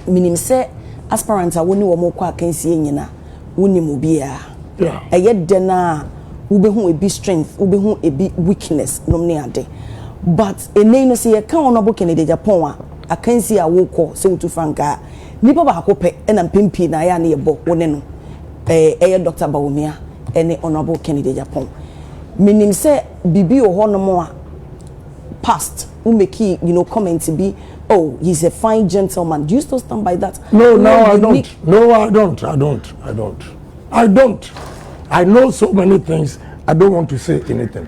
Minim say aspirant a woni wo mo kwa akansie nyina. Woni mo bia. Yeah. Eye de na ubehu ebi strength, ubehu ebi weakness nom ne ade. But enei no say ye kan Honorable Kennedy Agyapong a akansie a wo ko se wotu franka. Nipa ba akope na mpempi na ya na ye bo woni no. Eye Dr. Bawumia ene Honorable Kennedy Agyapong. Minim say bibi o ho no mo a past who make comment to be, oh, he's a fine gentleman. Do you still stand by that? No, I don't. No, I don't. I know so many things. I don't want to say anything.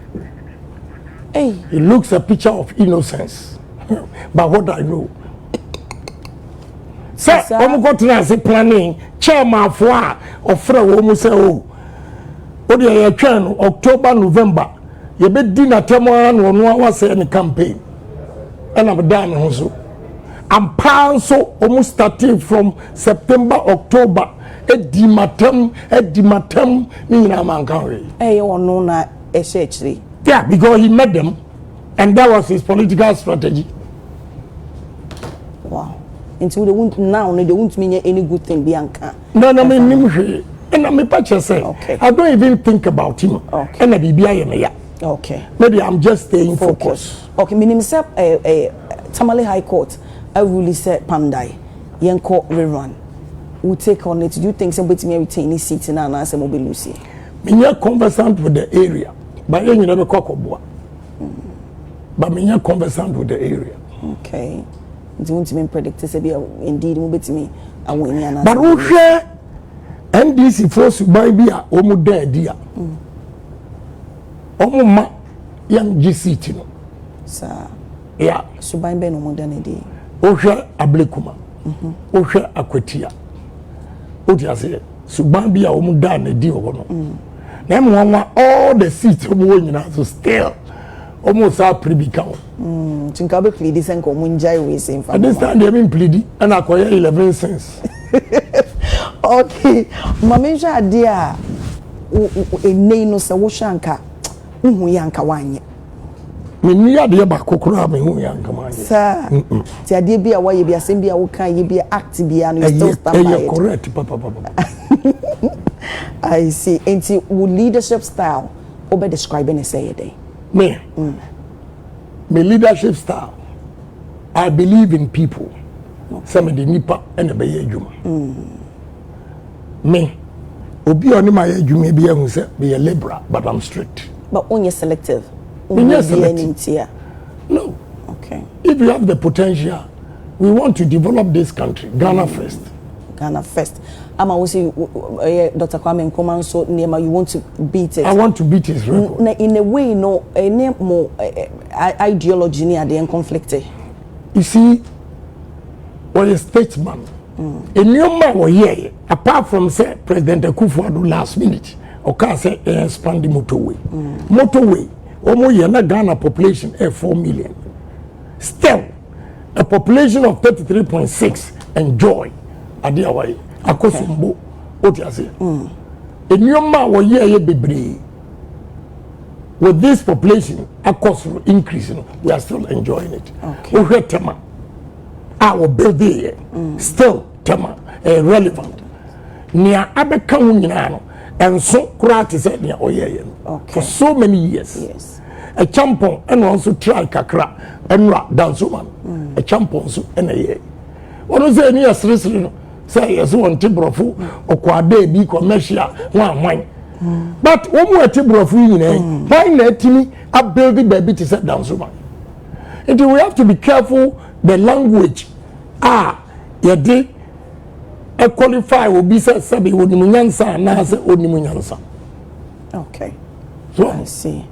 Hey. It looks a picture of innocence. But what I know. Sir, I'm going to say planning. Chairman for or friend say, oh, October, November. You be dinner tomorrow on one say any campaign. And I'm done also. I'm proud so almost starting from September, October. Edimatem, Nina Mankari. Hey, you know na actually. Yeah, because he met them, and that was his political strategy. Wow. Until they won't now, they won't mean any good thing, Bianca. No, and I'm say, okay. I don't even think about him. Okay. And I okay. Maybe I'm just staying focused. Okay, meaning Tamale High Court, I really said Pandai, Yanko rerun. We take on it. Do you think somebody may retain his seat in an answer mobile Lucy? Me are conversant with the area, but you never cockle. But me are conversant with the area. Okay. Do you want to be predicted indeed move to me? I win an but who share NDC force by be a omu dear. Omuma young GC no. Sir. Yeah. So by no more than a day. Osha Ablekuma. Osha Akwetia. Otia say Subambia omu dan e di ogono. Na all the seats omu nyina so still almost are pre-become. Think I'll be pleading and come enjoy we same. At this time they have been pleading and acquire 11 cents. Okay. Mamisha dia e no se wo shanka. Uhu yanka wanye. Me ni ade ba kokoro me hu yanka wanye. Sir. Ti ade bia wa ye bia sem bia wo kan ye bia act bia no still stand by it. Correct papa. I see. Enti wo leadership style obe describing it say day. Me. My leadership style. I believe in people. Some of the nipa and the baye juma. Me. Obi oni my juma be hu say be a liberal, but I'm strict. But on your selective. No. Okay. If you have the potential, we want to develop this country. Ghana first. Ghana first. ama wo say Dr. Kwame Nkrumah so near you want to beat it. I want to beat his record. In a way no any more ideology near the conflict. You see, what a statesman. A new man was here, apart from say President Akufo-Addo last minute, or can say expand the motorway. Motorway, almost Ghana population 4 million. Still, a population of 33.6 enjoy at the away. Akosumbo, what you say? A new man was here, be with this population, a cost increasing, we are still enjoying it. Okay. Our birthday still tema relevant. Nia abeka wunyina and so krati said nia oyeye for so many years. Yes. A champion and also try kakra enra dansoman. A champion so ene Ono say ni asresre no say yes won tibrofu okwade bi commercial wan. But omo atibrofu nyina why na timi abuild baby to set dansoman. And we have to be careful the language yede e qualify will be said sabi onimunyansa na se onimunyansa. Okay. So I see.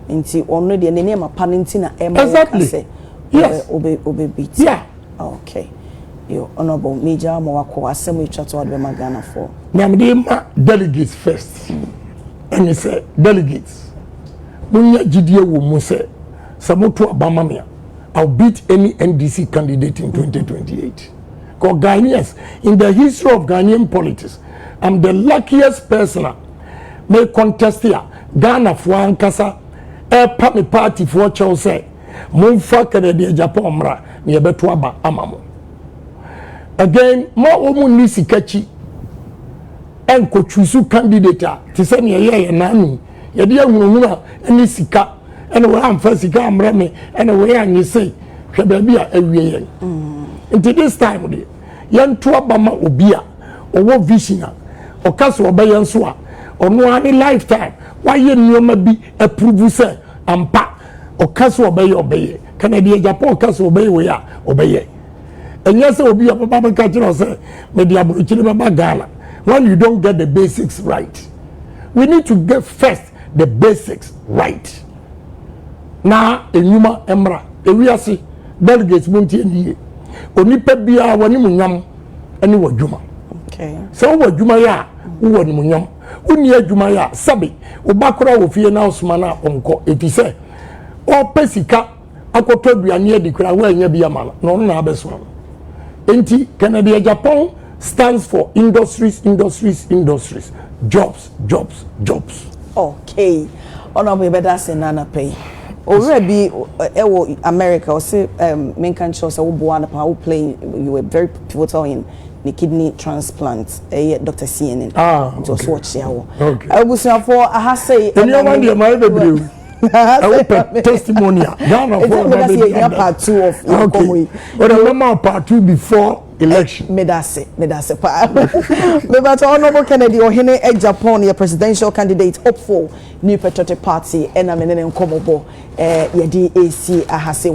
Inti ono de ne ma panenti na e exactly. Yes. Obe beat. Yeah. Okay. Yo honorable major mo wako asem we chat to Ghana Ghana for. Na me ma delegates first. And you say delegates. Munya gidie wo mu say samoto abama me. I'll beat any NDC candidate in 2028. Because Ghanaians, in the history of Ghanaian politics, I'm the luckiest person may contest here. Ghana for Ankasa, me party for Chelsea, Mumfa Kennedy Agyapong mra, ni ebetuaba amamo. Again, more woman nisi kachi, and kochusu candidate, to send ye nani, ye dear woman, and nisika. And we am first come remy and away and you say baby every into this time de yan to abama obia or what vision or caso obeyan so or no any lifetime why you no be approve say ampa or caso obey Canada Japan caso obey we are obey and yes obi baba catch say media baba Ghana when you don't get the basics right. We need to get first the basics right. Na enyuma emra ewiase delegates monti eniye onipa bia woni munyam ene wadwuma. Okay. So wadwuma ya wo ni munyam uni adwuma ya sabe obakora wo fie na osuma na onko etise o pesika akoto aduane adikura wa anya bia ma no na abeso enti Canada Japan stands for industries jobs. Okay. Honorable better say nana pay. Already ewo America or say main country say wo boa pa wo play you were very pivotal in the kidney transplant Dr. CNN. Just watch ya wo. Okay. I was for I have say anyone dey my baby. I hope testimony. Ghana part 2 of okay. But I remember part 2 before election. Medase pa. But honorable Kennedy Ohene Agyapong your presidential candidate hopeful new patriotic party and I'm in Nkomobo ye DAC ahase